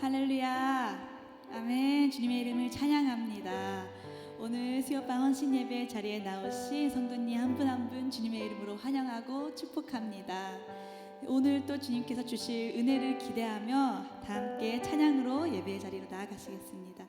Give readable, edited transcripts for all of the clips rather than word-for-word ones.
할렐루야. 아멘. 주님의 이름을 찬양합니다. 오늘 수요방 헌신 예배 자리에 나오신 성도님 한 분 한 분 주님의 이름으로 환영하고 축복합니다. 오늘 또 주님께서 주실 은혜를 기대하며 다 함께 찬양으로 예배의 자리로 나아가시겠습니다.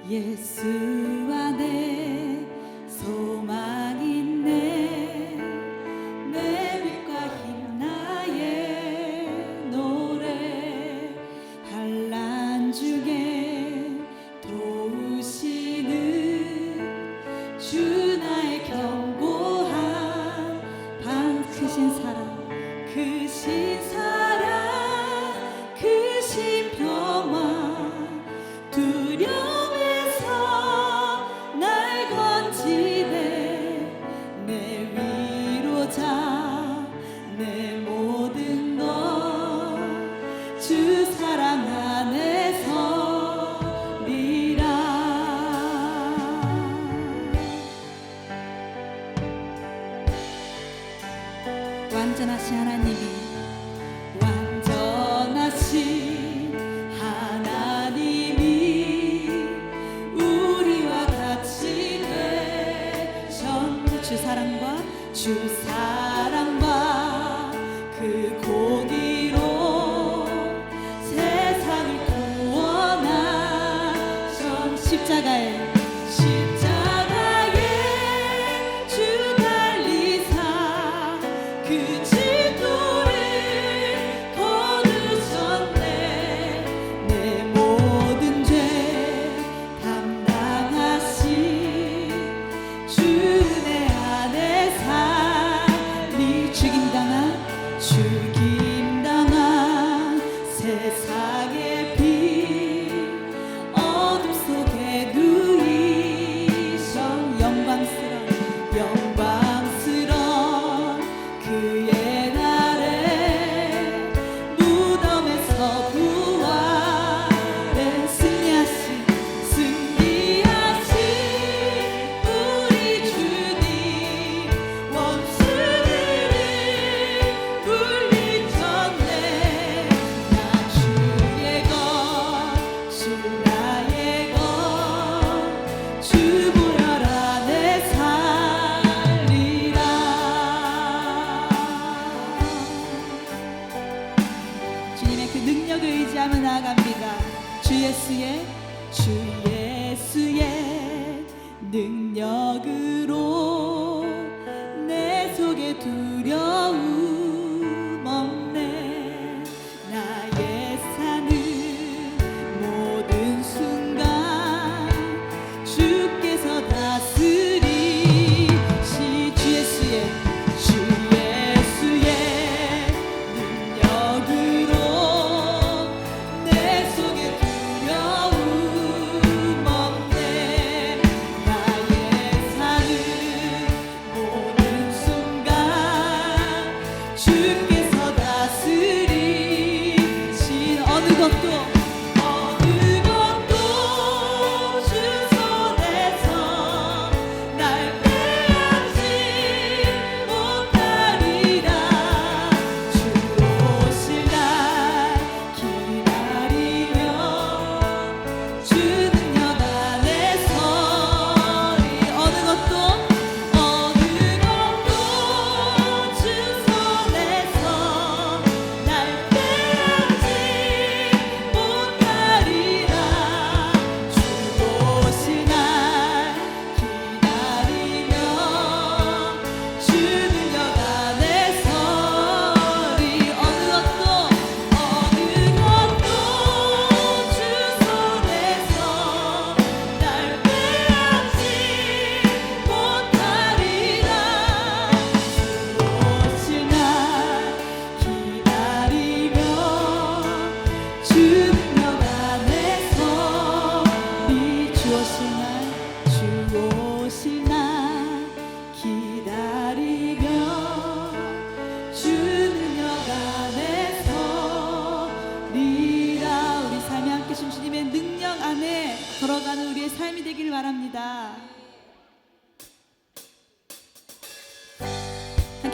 예수 안에 소망 있네. 내 빛과 힘 나의 노래. 환난 중에 도우시는 주 나의 견고한 방. 크신 사랑 크신 사랑 크신 평화. 두려움에서 날 건지네. 내 위로자 내 모든 것 주 사랑 안에서 리라. 완전하신 하나님이 완전하신 주 사랑과 그 공의로 세상을 구원하신 십자가에 주 달리사 그 진노를 거두셨네. 내 모든 죄 담당하신 주 죽임당한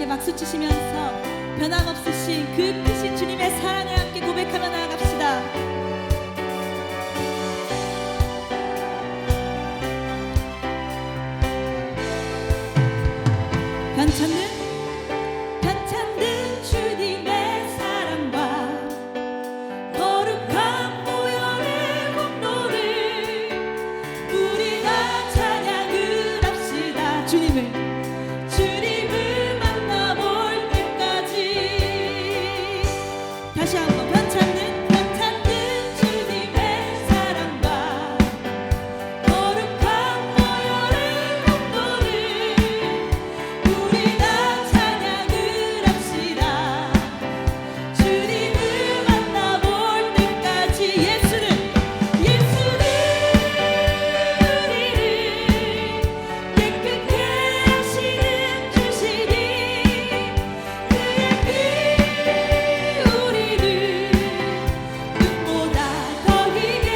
함께 박수 치시면서 변함없으신 그 크신 주님의 사랑을 함께 고백하며 나아갑시다. 변찮는 주님의 사랑과 거룩한 보혈의 공로를 우리가 찬양을 합시다. 주님을 만나볼 때까지. 다시 한번 변찮는 주님의 사랑과 거룩한 보혈의 공로를 우리가 찬양을 합시다. 주님을 만나볼 때까지. 예수는 우리를 깨끗게 하시는 주시니 그의 피 우리를 눈보다 더 희게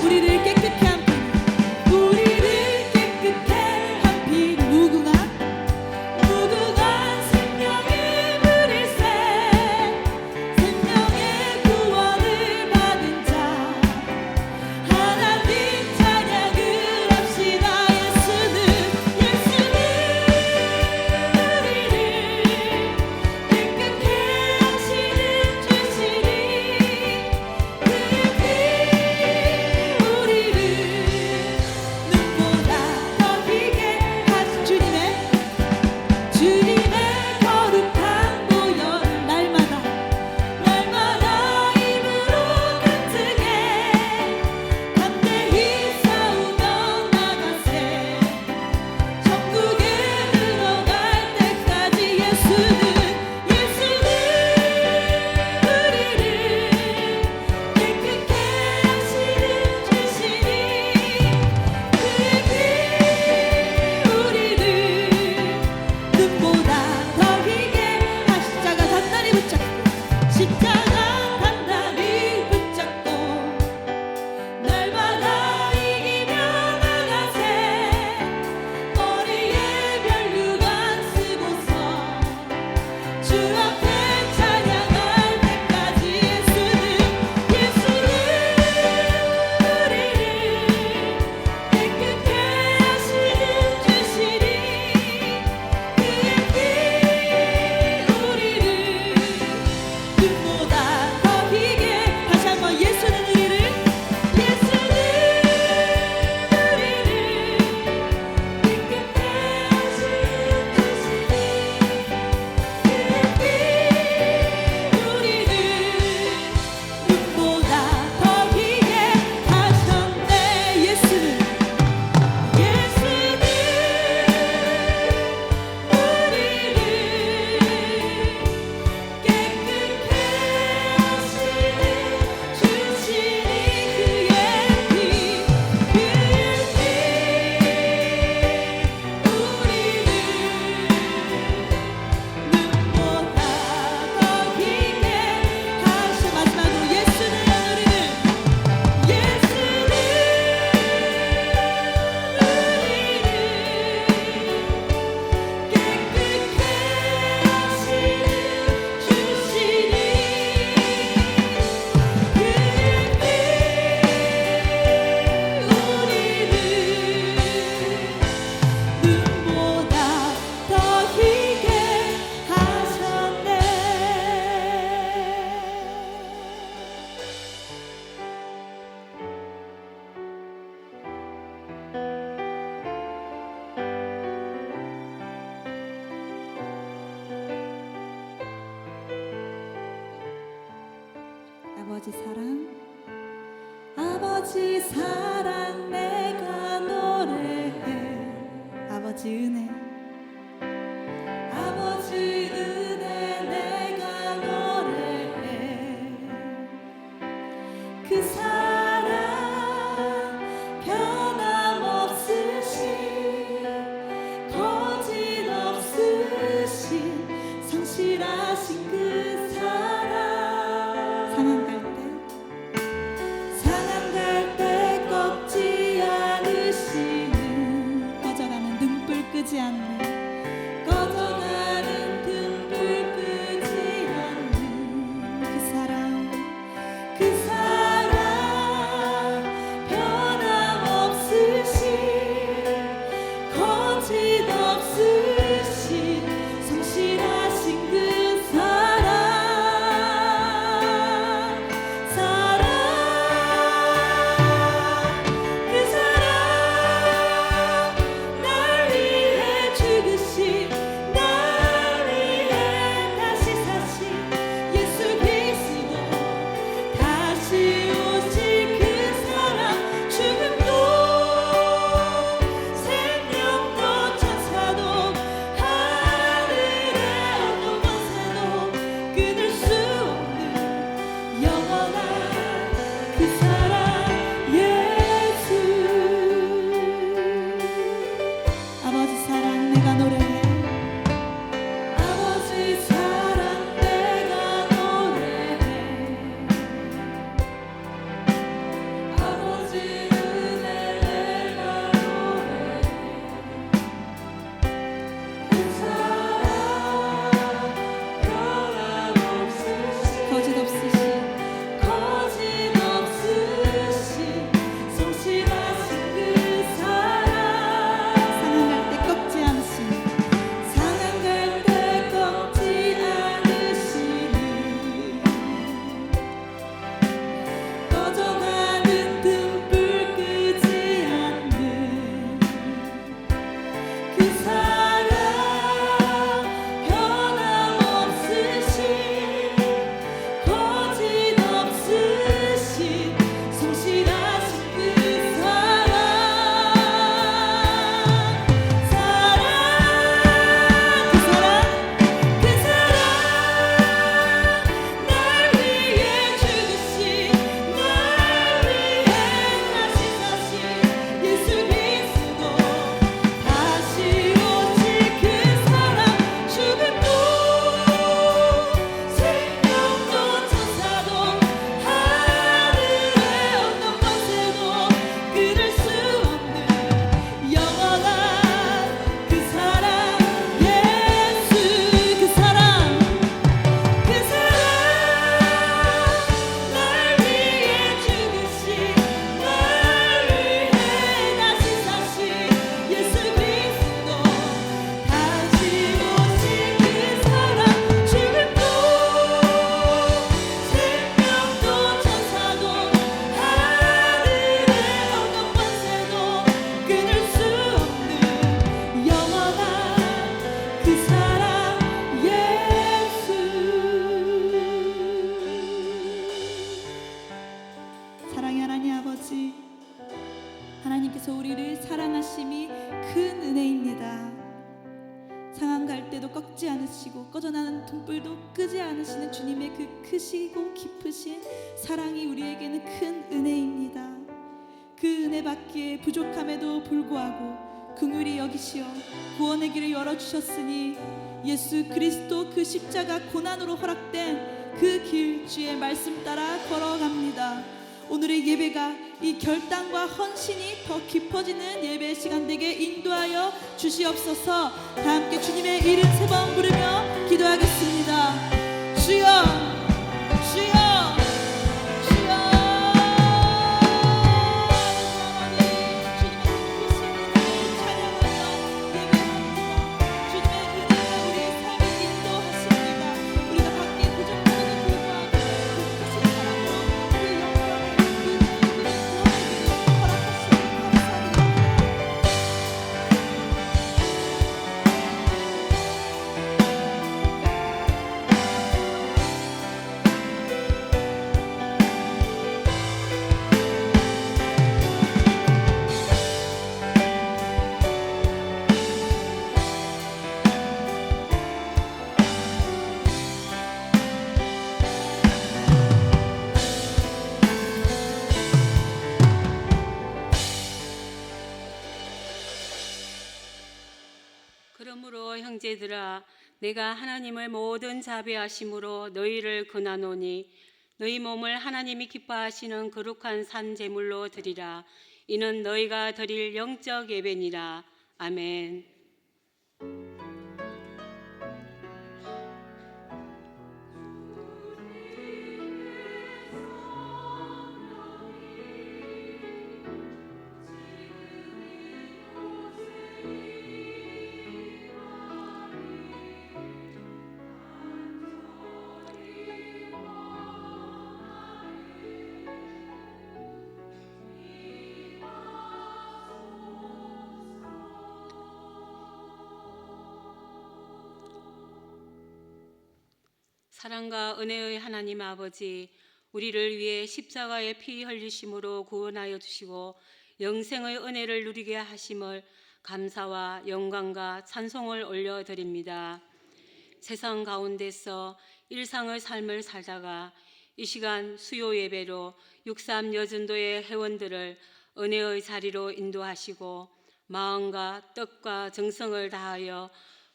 우리를 깨끗게 한 피, 우리를 깨끗게 한 피, 무궁한 생명의 물일새 생명의 구원을 받은 자 하나님 찬양을 합시다. 예수는 우리를 깨끗게 하시는 주시니 그의 피 우리를 눈보다 더 희게 하신 주님의 거룩한 보혈 날마다 입으로 간증해 담대히 싸우며 나가세 천국에 들어갈 때까지. 예수는 우리를 깨끗게 하시는 주시니 그의 피 우리를 눈보다 더 희게 십자가 단단히 붙잡고 날마다 이기며 나가세 머리에 멸류관 쓰고서 주 앞에 찬양할 때까지. 예수는 우리를 깨끗게 하시는 주시니 그의 피 우리를 눈보다 더 희게. 다시 한번 예수는 우리를 깨끗게 하시는 주시니 그의 피 우리를 눈보다 더 희게 하셨네. 예수는 우리를 깨끗게 하시는 주시니 그의 피 우리를 눈보다 더 희게 하셔. 마지막으로 예수는 우리를 깨끗게 하시는 주시니 그의 피 우리를 눈보다 더 희게 하셨네. 아버지 사랑 내가 노래해. 아버지 은혜 내가 노래해. 그 사랑 변함없으신 거짓 없으신 성실하신 그 사랑. 상한 갈 때 꺾지 않으시는 꺼져가는 등불 끄지 않는 고난 갈 때도 꺾지 않으시고 꺼져나는 등불도 끄지 않으시는 주님의 그 크시고 깊으신 사랑이 우리에게는 큰 은혜입니다. 그 은혜 받기에 부족함에도 불구하고 긍휼히 여기시어 구원의 길을 열어주셨으니 예수 그리스도 그 십자가 고난으로 허락된 그 길 주의 말씀 따라 걸어갑니다. 오늘의 예배가 이 결단과 헌신이 더 깊어지는 예배 시간 되게 인도하여 주시옵소서. 다 함께 주님의 이름 3번 부르며 기도하겠습니다. 주여 주여 그러므로 형제들아 내가 하나님을 모든 자비하심으로 너희를 권하노니 너희 몸을 하나님이 기뻐하시는 거룩한 산 제물로 드리라. 이는 너희가 드릴 영적 예배니라. 아멘. 사랑과 은혜의 하나님 아버지, 우리를 위해 십자가의 피 흘리심으로 구원하여 주시고 영생의 은혜를 누리게 하심을 감사와 영광과 찬송을 올려드립니다. 세상 가운데서 일상의 삶을 살다가 이 시간 수요 예배로 63 여전도의 회원들을 은혜의 자리로 인도하시고 마음과 뜻과 정성을 다하여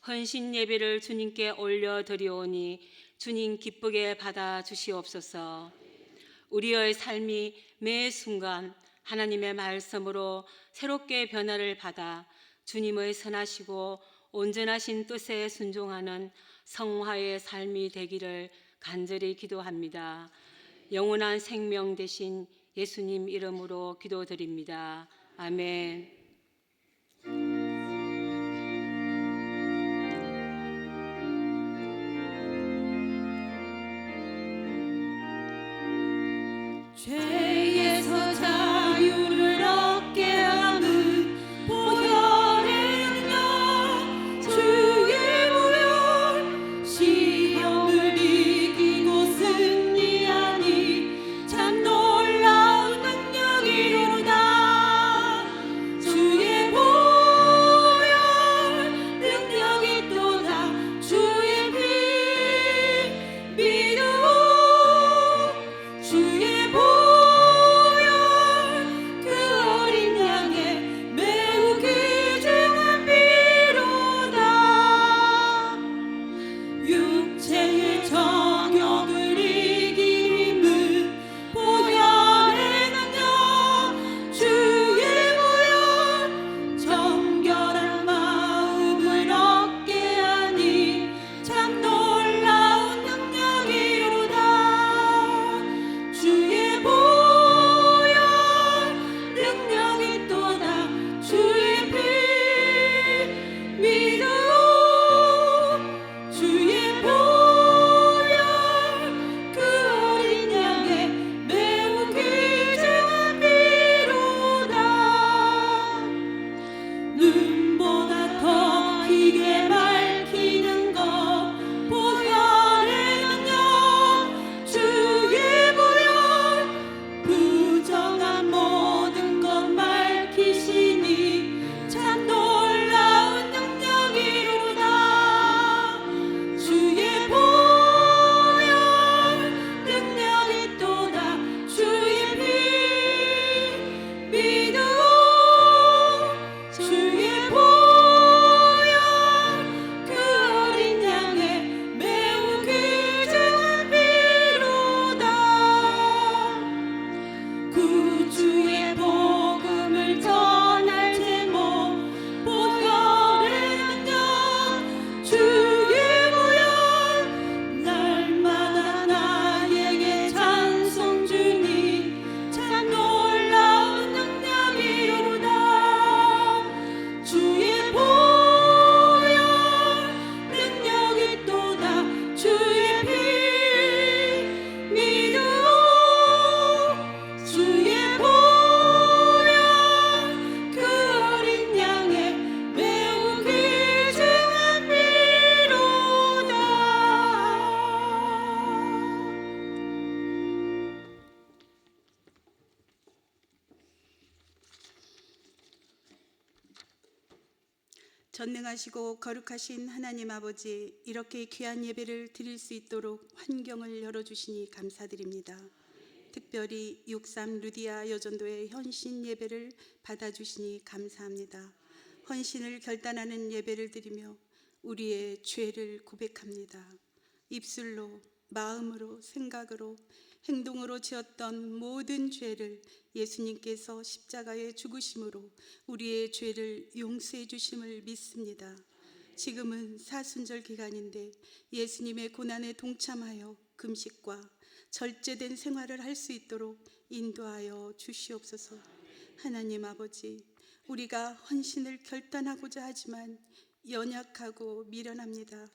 헌신 예배를 주님께 올려드리오니 주님 기쁘게 받아 주시옵소서. 우리의 삶이 매 순간 하나님의 말씀으로 새롭게 변화를 받아 주님의 선하시고 온전하신 뜻에 순종하는 성화의 삶이 되기를 간절히 기도합니다. 영원한 생명 되신 예수님 이름으로 기도드립니다. 아멘. 죄에서 자유를 얻게 하는 보혈의 능력, 주의 보혈, 시험을 이기고 승리하니 참 놀라운 능력이로다. 주의 보혈 능력이 또다. 주의 피 믿음 주의 보혈 전능하시고 거룩하신 하나님 아버지, 이렇게 귀한 예배를 드릴 수 있도록 환경을 열어주시니 감사드립니다. 특별히 63 루디아 여전도의 헌신 예배를 받아주시니 감사합니다. 헌신을 결단하는 예배를 드리며 우리의 죄를 고백합니다. 입술로, 마음으로, 생각으로, 행동으로 지었던 모든 죄를 예수님께서 십자가의 죽으심으로 우리의 죄를 용서해 주심을 믿습니다. 지금은 사순절 기간인데 예수님의 고난에 동참하여 금식과 절제된 생활을 할 수 있도록 인도하여 주시옵소서. 하나님 아버지, 우리가 헌신을 결단하고자 하지만 연약하고 미련합니다.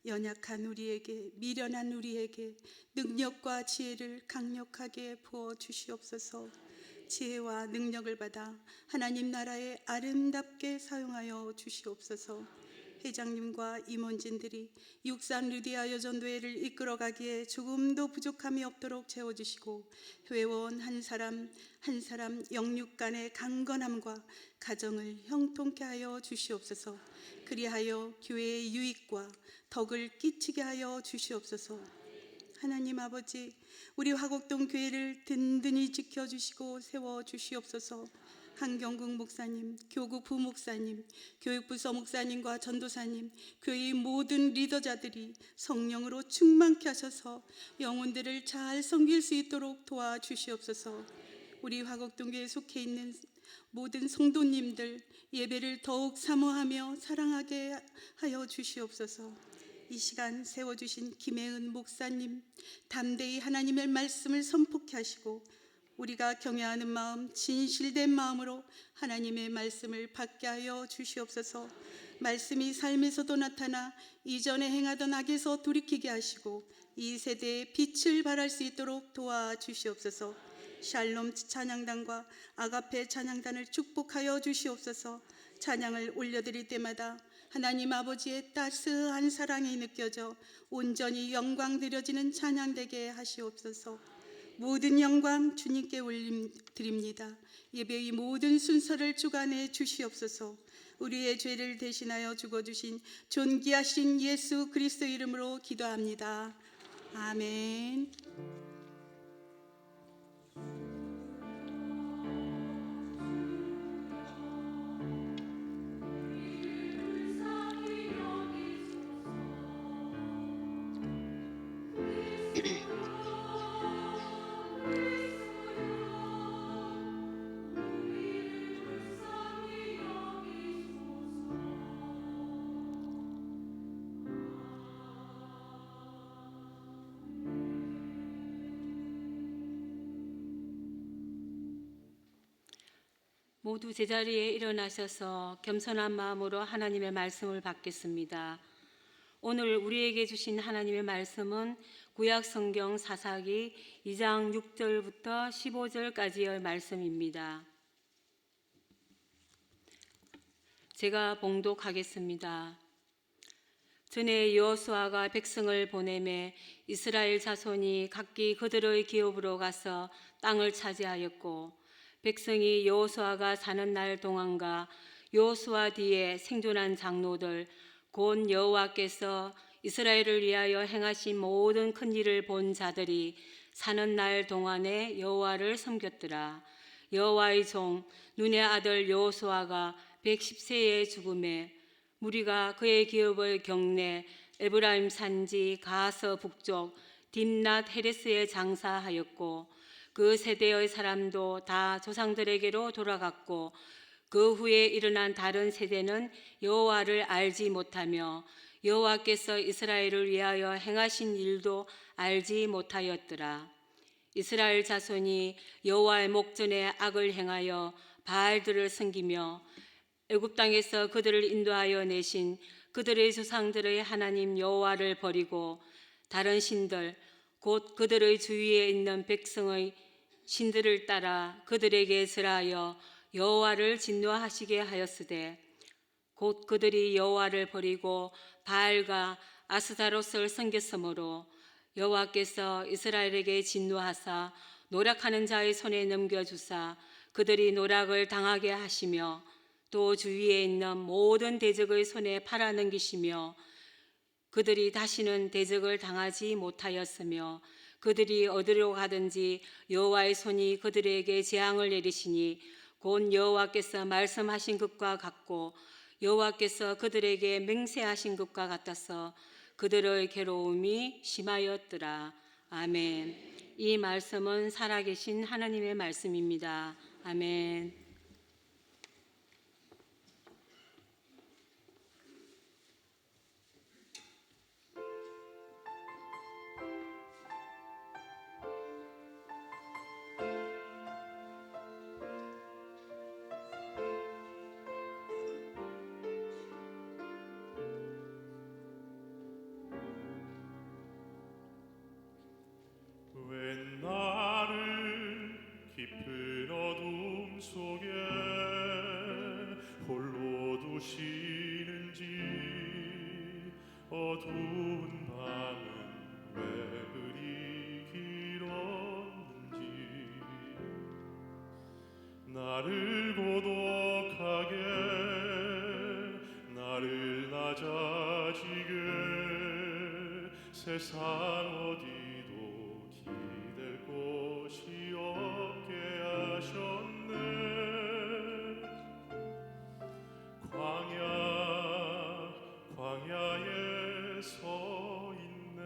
연약한 우리에게, 미련한 우리에게 능력과 지혜를 강력하게 부어 주시옵소서. 지혜와 능력을 받아 하나님 나라에 아름답게 사용하여 주시옵소서. 회장님과 임원진들이 63 루디아 여전도회를 이끌어가기에 조금도 부족함이 없도록 채워주시고, 회원 한 사람 한 사람 영육 간의 강건함과 가정을 형통케 하여 주시옵소서. 그리하여 교회의 유익과 덕을 끼치게 하여 주시옵소서. 하나님 아버지, 우리 화곡동 교회를 든든히 지켜주시고 세워주시옵소서. 한경국 목사님, 교구 부목사님, 교육부서 목사님과 전도사님, 교회의 모든 리더자들이 성령으로 충만케 하셔서 영혼들을 잘 섬길 수 있도록 도와주시옵소서. 우리 화곡동교회에 속해 있는 모든 성도님들 예배를 더욱 사모하며 사랑하게 하여 주시옵소서. 이 시간 세워주신 김혜은 목사님, 담대히 하나님의 말씀을 선포케 하시고 우리가 경외하는 마음, 진실된 마음으로 하나님의 말씀을 받게 하여 주시옵소서. 말씀이 삶에서도 나타나 이전에 행하던 악에서 돌이키게 하시고 이 세대에 빛을 발할 수 있도록 도와주시옵소서. 샬롬 찬양단과 아가페 찬양단을 축복하여 주시옵소서. 찬양을 올려드릴 때마다 하나님 아버지의 따스한 사랑이 느껴져 온전히 영광 드려지는 찬양되게 하시옵소서. 모든 영광 주님께 올림드립니다. 예배의 모든 순서를 주관해 주시옵소서. 우리의 죄를 대신하여 죽어주신 존귀하신 예수 그리스도 이름으로 기도합니다. 아멘. 모두 제자리에 일어나셔서 겸손한 마음으로 하나님의 말씀을 받겠습니다. 오늘 우리에게 주신 하나님의 말씀은 구약 성경 사사기 2장 6절부터 15절까지의 말씀입니다. 제가 봉독하겠습니다. 전에 여호수아가 백성을 보내매 이스라엘 자손이 각기 그들의 기업으로 가서 땅을 차지하였고, 백성이 여호수아가 사는 날 동안과 여호수아 뒤에 생존한 장로들 곧 여호와께서 이스라엘을 위하여 행하신 모든 큰 일을 본 자들이 사는 날 동안에 여호와를 섬겼더라. 여호와의 종 눈의 아들 여호수아가 110세에 죽음에 무리가 그의 기업의 경내 에브라임 산지 가서 북쪽 딥낫 헤레스에 장사하였고, 그 세대의 사람도 다 조상들에게로 돌아갔고, 그 후에 일어난 다른 세대는 여호와를 알지 못하며 여호와께서 이스라엘을 위하여 행하신 일도 알지 못하였더라. 이스라엘 자손이 여호와의 목전에 악을 행하여 바알들을 섬기며 애굽 땅에서 그들을 인도하여 내신 그들의 조상들의 하나님 여호와를 버리고 다른 신들 곧 그들의 주위에 있는 백성의 신들을 따라 그들에게 절하여 여호와를 진노하시게 하였으되, 곧 그들이 여호와를 버리고 바알과 아스타롯을 섬겼으므로 여호와께서 이스라엘에게 진노하사 노력하는 자의 손에 넘겨주사 그들이 노력을 당하게 하시며, 또 주위에 있는 모든 대적의 손에 팔아넘기시며 그들이 다시는 대적을 당하지 못하였으며 그들이 어디로 가든지 여호와의 손이 그들에게 재앙을 내리시니 곧 여호와께서 말씀하신 것과 같고 여호와께서 그들에게 맹세하신 것과 같아서 그들의 괴로움이 심하였더라. 아멘. 이 말씀은 살아계신 하나님의 말씀입니다. 아멘. 웬 나를 깊은 어둠 속에 홀로 두시는지 어두운 밤은 왜 그리 길었는지 나를 고독하게 나를 낮아지게 세상 어디도 기댈 곳이 없게 하셨네. 광야에 서 있네.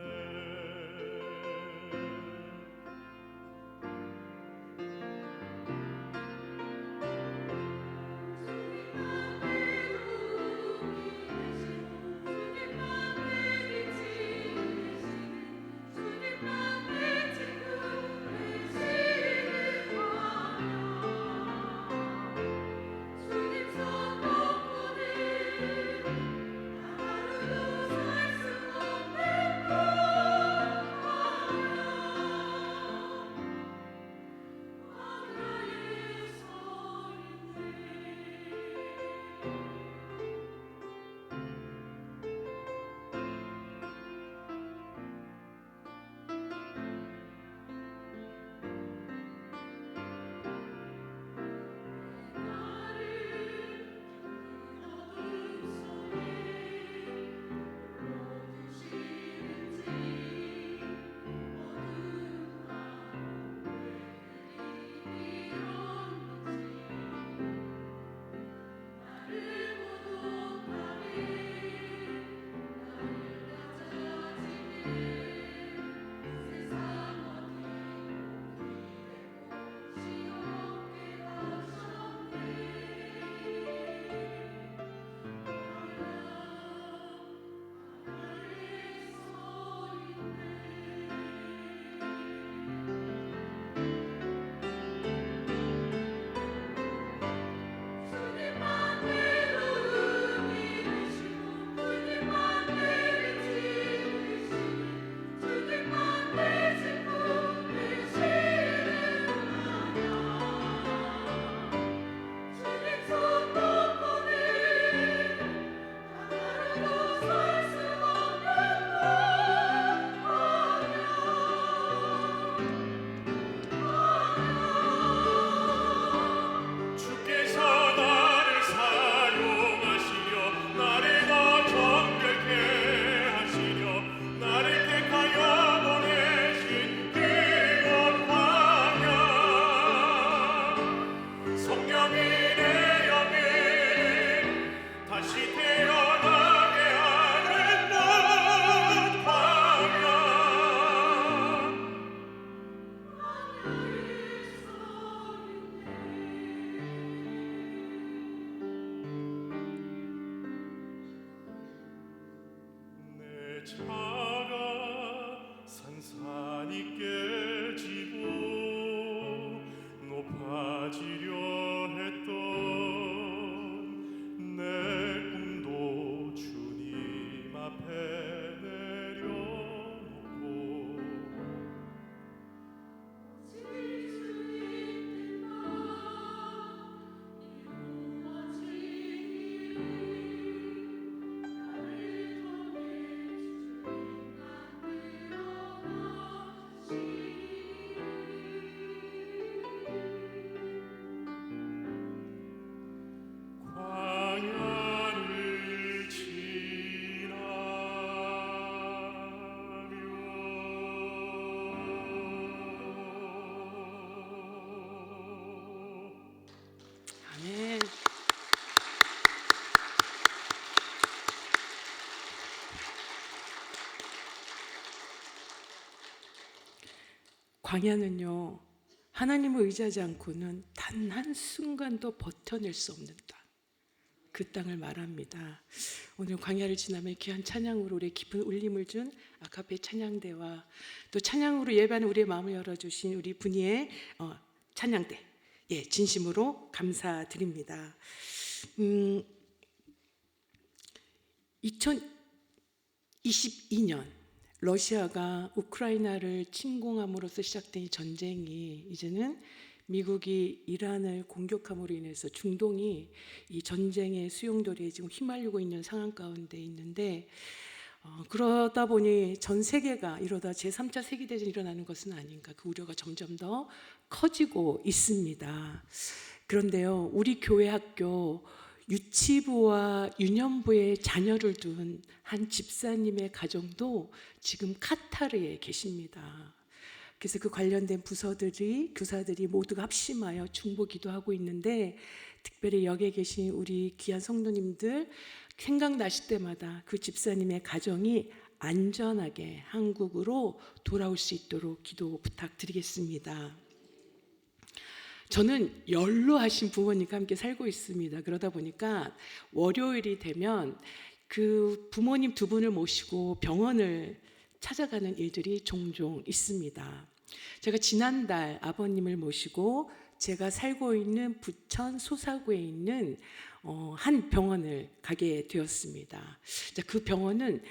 차가 산산이 깨지고 높아지려 했던 내 꿈도 주님 앞에 내려놓고 광야는요, 하나님을 의지하지 않고는 단 한순간도 버텨낼 수 없는 땅, 그 땅을 말합니다. 오늘 광야를 지나며 귀한 찬양으로 우리의 깊은 울림을 준 아카페 찬양대와 또 찬양으로 예배하는 우리의 마음을 열어주신 우리 분이의 찬양대, 예, 진심으로 감사드립니다. 2022년 러시아가 우크라이나를 침공함으로써 시작된 이 전쟁이 이제는 미국이 이란을 공격함으로 인해서 중동이 이 전쟁의 수용돌이에 지금 휘말리고 있는 상황 가운데 있는데, 그러다 보니 전 세계가 이러다 제3차 세계대전이 일어나는 것은 아닌가, 그 우려가 점점 더 커지고 있습니다. 그런데요, 우리 교회 학교 유치부와 유년부에 자녀를 둔 한 집사님의 가정도 지금 카타르에 계십니다. 그래서 그 관련된 부서들이, 교사들이 모두가 합심하여 중보 기도하고 있는데, 특별히 여기에 계신 우리 귀한 성도님들 생각나실 때마다 그 집사님의 가정이 안전하게 한국으로 돌아올 수 있도록 기도 부탁드리겠습니다. 저는 연로하신 부모님과 함께 살고 있습니다. 그러다 보니까 월요일이 되면 그 부모님 두 분을 모시고 병원을 찾아가는 일들이 종종 있습니다. 제가 지난달 아버님을 모시고 제가 살고 있는 부천 소사구에 있는 한 병원을 가게 되었습니다. 그 병원은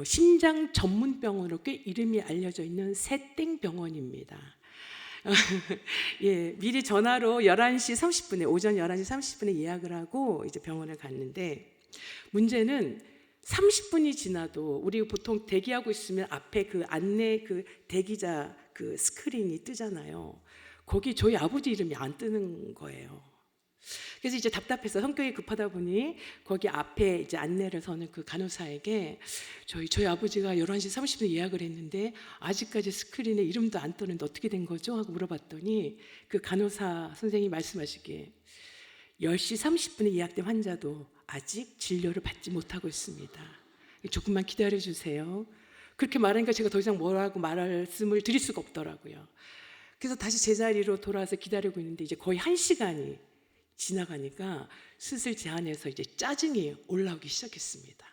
심장 전문 병원으로 꽤 이름이 알려져 있는 새땡병원입니다. 예, 미리 전화로 11시 30분에, 오전 11시 30분에 예약을 하고 이제 병원을 갔는데, 문제는 30분이 지나도 우리 보통 대기하고 있으면 앞에 그 안내 그 대기자 그 스크린이 뜨잖아요. 거기 저희 아버지 이름이 안 뜨는 거예요. 그래서 이제 답답해서 성격이 급하다 보니 거기 앞에 이제 안내를 서는 그 간호사에게 저희 아버지가 11시 30분에 예약을 했는데 아직까지 스크린에 이름도 안 뜨는데 어떻게 된 거죠? 하고 물어봤더니 그 간호사 선생님이 말씀하시기에 10시 30분에 예약된 환자도 아직 진료를 받지 못하고 있습니다. 조금만 기다려 주세요. 그렇게 말하니까 제가 더 이상 뭐라고 말씀을 드릴 수가 없더라고요. 그래서 다시 제자리로 돌아와서 기다리고 있는데 이제 거의 1시간이 지나가니까 슬슬 제 안에서 이제 짜증이 올라오기 시작했습니다.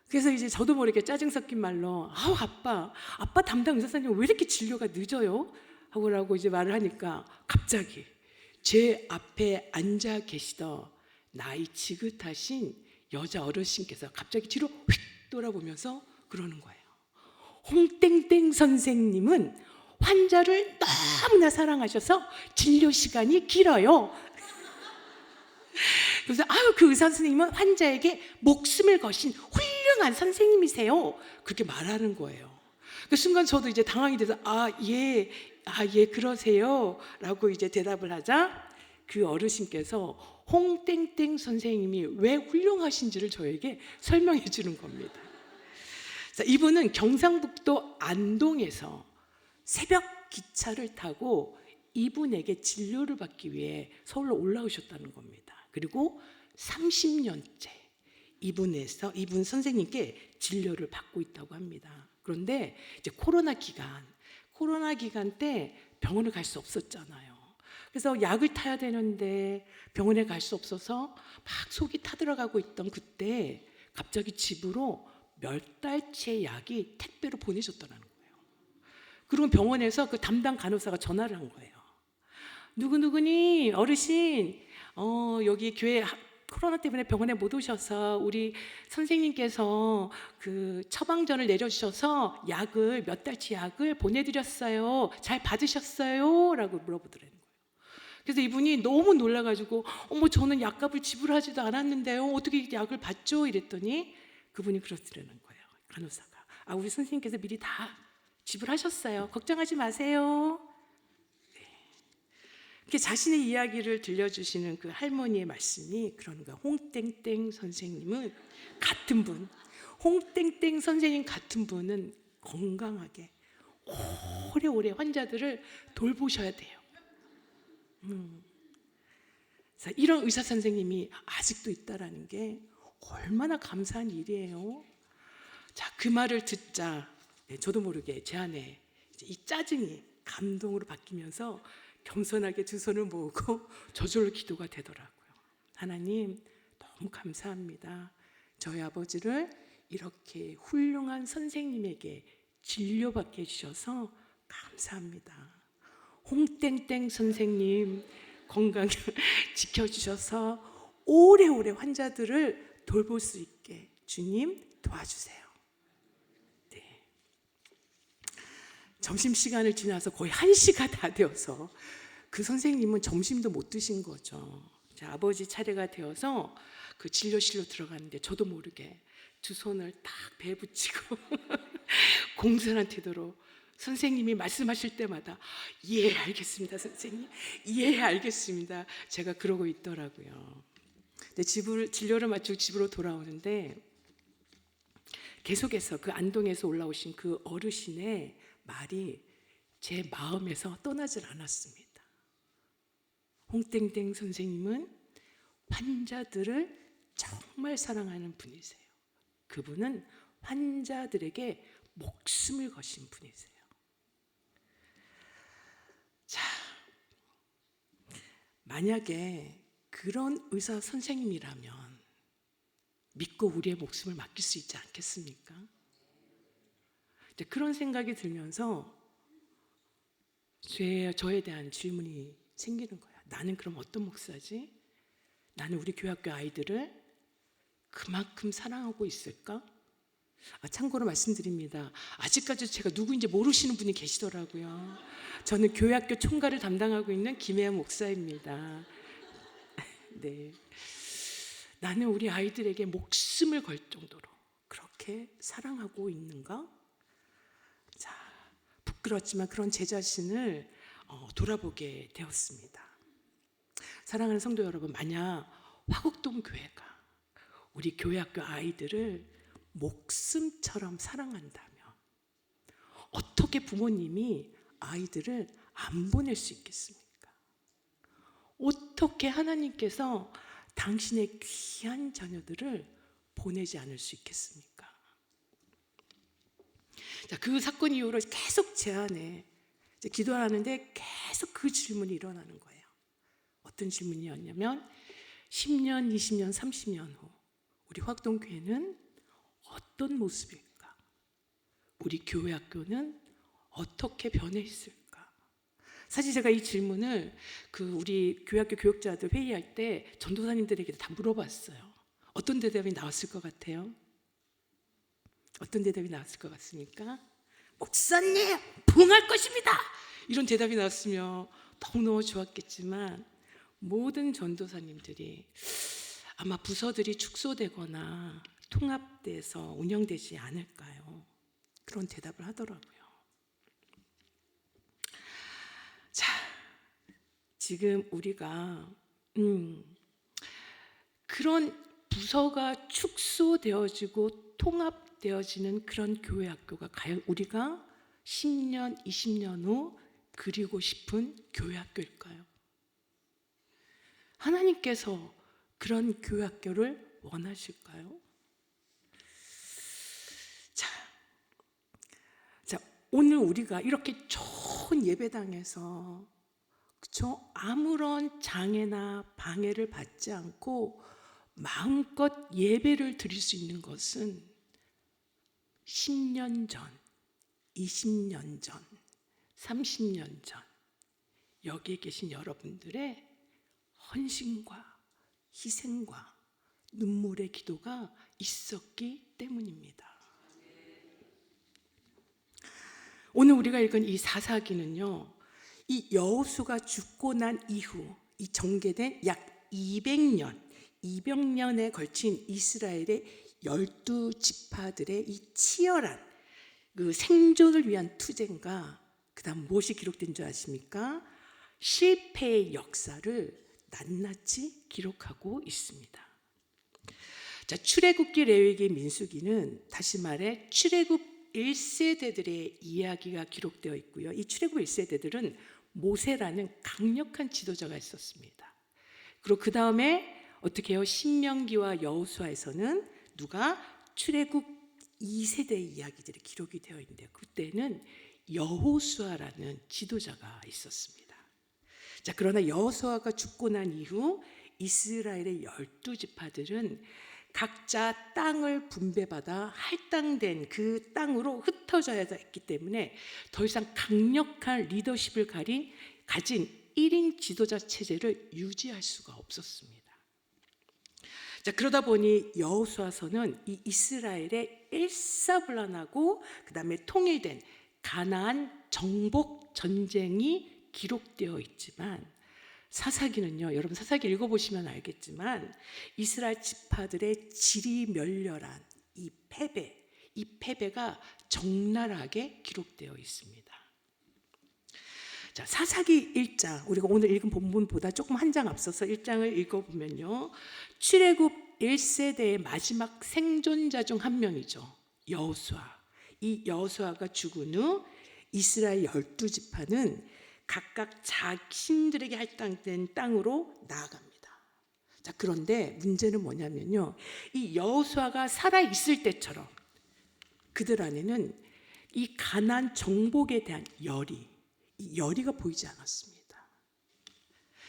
그래서 이제 저도 모르게 짜증 섞인 말로 아빠 담당 의사사님 왜 이렇게 진료가 늦어요? 하고 이제 말을 하니까 갑자기 제 앞에 앉아 계시던 나이 지긋하신 여자 어르신께서 갑자기 뒤로 휙 돌아보면서 그러는 거예요. 홍땡땡 선생님은 환자를 너무나 사랑하셔서 진료 시간이 길어요. 그래서 그 의사 선생님은 환자에게 목숨을 거신 훌륭한 선생님이세요. 그렇게 말하는 거예요. 그 순간 저도 이제 당황이 돼서 예, 그러세요 라고 이제 대답을 하자 그 어르신께서 홍땡땡 선생님이 왜 훌륭하신지를 저에게 설명해 주는 겁니다. 이분은 경상북도 안동에서 새벽 기차를 타고 이분에게 진료를 받기 위해 서울로 올라오셨다는 겁니다. 그리고 30년째 이분 선생님께 진료를 받고 있다고 합니다. 그런데 이제 코로나 기간 때 병원을 갈 수 없었잖아요. 그래서 약을 타야 되는데 병원에 갈 수 없어서 막 속이 타들어가고 있던 그때 갑자기 집으로 몇 달치의 약이 택배로 보내줬더라는 거예요. 그리고 병원에서 그 담당 간호사가 전화를 한 거예요. 누구니 어르신 여기 교회 코로나 때문에 병원에 못 오셔서 우리 선생님께서 그 처방전을 내려주셔서 약을 몇 달치 약을 보내드렸어요. 잘 받으셨어요? 라고 물어보더라는 거예요. 그래서 이분이 너무 놀라가지고 저는 약값을 지불하지도 않았는데요. 어떻게 약을 받죠? 이랬더니 그분이 그러더라는 거예요. 간호사가 우리 선생님께서 미리 다 지불하셨어요. 걱정하지 마세요. 이렇게 자신의 이야기를 들려주시는 그 할머니의 말씀이 그런 거예요. 홍땡땡 선생님은 같은 분, 홍땡땡 선생님 같은 분은 건강하게 오래오래 환자들을 돌보셔야 돼요. 이런 의사 선생님이 아직도 있다라는 게 얼마나 감사한 일이에요. 자, 그 말을 듣자 저도 모르게 제 안에 이제 이 짜증이 감동으로 바뀌면서 겸손하게 두 손을 모으고 저절로 기도가 되더라고요. 하나님 너무 감사합니다. 저희 아버지를 이렇게 훌륭한 선생님에게 진료받게 해주셔서 감사합니다. 홍땡땡 선생님 건강 지켜주셔서 오래오래 환자들을 돌볼 수 있게 주님 도와주세요. 네. 점심시간을 지나서 거의 1시가 다 되어서 그 선생님은 점심도 못 드신 거죠. 아버지 차례가 되어서 그 진료실로 들어갔는데 저도 모르게 두 손을 딱 배에 붙이고 공손한 태도로 선생님이 말씀하실 때마다 예 알겠습니다 선생님, 예 알겠습니다 제가 그러고 있더라고요. 근데 진료를 마치고 집으로 돌아오는데 계속해서 그 안동에서 올라오신 그 어르신의 말이 제 마음에서 떠나질 않았습니다. 홍땡땡 선생님은 환자들을 정말 사랑하는 분이세요. 그분은 환자들에게 목숨을 거신 분이세요. 자, 만약에 그런 의사 선생님이라면 믿고 우리의 목숨을 맡길 수 있지 않겠습니까? 이제 그런 생각이 들면서 저에 대한 질문이 생기는 거야. 나는 그럼 어떤 목사지? 나는 우리 교회학교 아이들을 그만큼 사랑하고 있을까? 참고로 말씀드립니다. 아직까지 제가 누구인지 모르시는 분이 계시더라고요. 저는 교회학교 총괄을 담당하고 있는 김혜연 목사입니다. 네, 나는 우리 아이들에게 목숨을 걸 정도로 그렇게 사랑하고 있는가? 자, 부끄럽지만 그런 제 자신을 돌아보게 되었습니다. 사랑하는 성도 여러분, 만약 화곡동 교회가 우리 교회학교 아이들을 목숨처럼 사랑한다면 어떻게 부모님이 아이들을 안 보낼 수 있겠습니까? 어떻게 하나님께서 당신의 귀한 자녀들을 보내지 않을 수 있겠습니까? 자, 그 사건 이후로 계속 제 안에 기도하는데 계속 그 질문이 일어나는 거예요. 어떤 질문이었냐면 10년, 20년, 30년 후 우리 화곡동교회는 어떤 모습일까? 우리 교회학교는 어떻게 변해 있을까? 사실 제가 이 질문을 우리 교회학교 교육자들 회의할 때 전도사님들에게 다 물어봤어요. 어떤 대답이 나왔을 것 같아요? 어떤 대답이 나왔을 것 같습니까? 목사님, 부응할 것입니다! 이런 대답이 나왔으면 너무너무 좋았겠지만 모든 전도사님들이 아마 부서들이 축소되거나 통합돼서 운영되지 않을까요? 그런 대답을 하더라고요. 자, 지금 우리가 그런 부서가 축소되어지고 통합되어지는 그런 교회 학교가 과연 우리가 10년, 20년 후 그리고 싶은 교회 학교일까요? 하나님께서 그런 교회 학교를 원하실까요? 자, 오늘 우리가 이렇게 좋은 예배당에서 그쵸? 아무런 장애나 방해를 받지 않고 마음껏 예배를 드릴 수 있는 것은 10년 전, 20년 전, 30년 전 여기에 계신 여러분들의 헌신과 희생과 눈물의 기도가 있었기 때문입니다. 오늘 우리가 읽은 이 사사기는요, 이 여호수가 죽고 난 이후 이 정계된 약 200년에 걸친 이스라엘의 12지파들의 이 치열한 그 생존을 위한 투쟁과 그다음 무엇이 기록된 줄 아십니까? 실패의 역사를 낱낱이 기록하고 있습니다. 자, 출애굽기, 레위기, 민수기는 다시 말해 출애굽 1세대들의 이야기가 기록되어 있고요. 이 출애굽 1세대들은 모세라는 강력한 지도자가 있었습니다. 그리고 그 다음에 어떻게 해요? 신명기와 여호수아에서는 누가 출애굽 2세대의 이야기들이 기록이 되어 있는데요. 그때는 여호수아라는 지도자가 있었습니다. 자, 그러나 여호수아가 죽고 난 이후 이스라엘의 12지파들은 각자 땅을 분배받아 할당된 그 땅으로 흩어져야 했기 때문에 더 이상 강력한 리더십을 가진 1인 지도자 체제를 유지할 수가 없었습니다. 자, 그러다 보니 여호수아서는 이 이스라엘의 일사불란하고 그다음에 통일된 가나안 정복 전쟁이 기록되어 있지만 사사기는요, 여러분 사사기 읽어보시면 알겠지만 이스라엘 지파들의 지리멸렬한 이 패배가 적나라하게 기록되어 있습니다. 자, 사사기 1장, 우리가 오늘 읽은 본문보다 조금 한 장 앞서서 1장을 읽어보면요, 출애굽 1세대의 마지막 생존자 중 한 명이죠, 여호수아. 이 여호수아가 죽은 후 이스라엘 12지파는 각각 자신들에게 할당된 땅으로 나아갑니다. 자, 그런데 문제는 뭐냐면요, 이 여호수아가 살아있을 때처럼 그들 안에는 이 가나안 정복에 대한 이 열의가 보이지 않았습니다.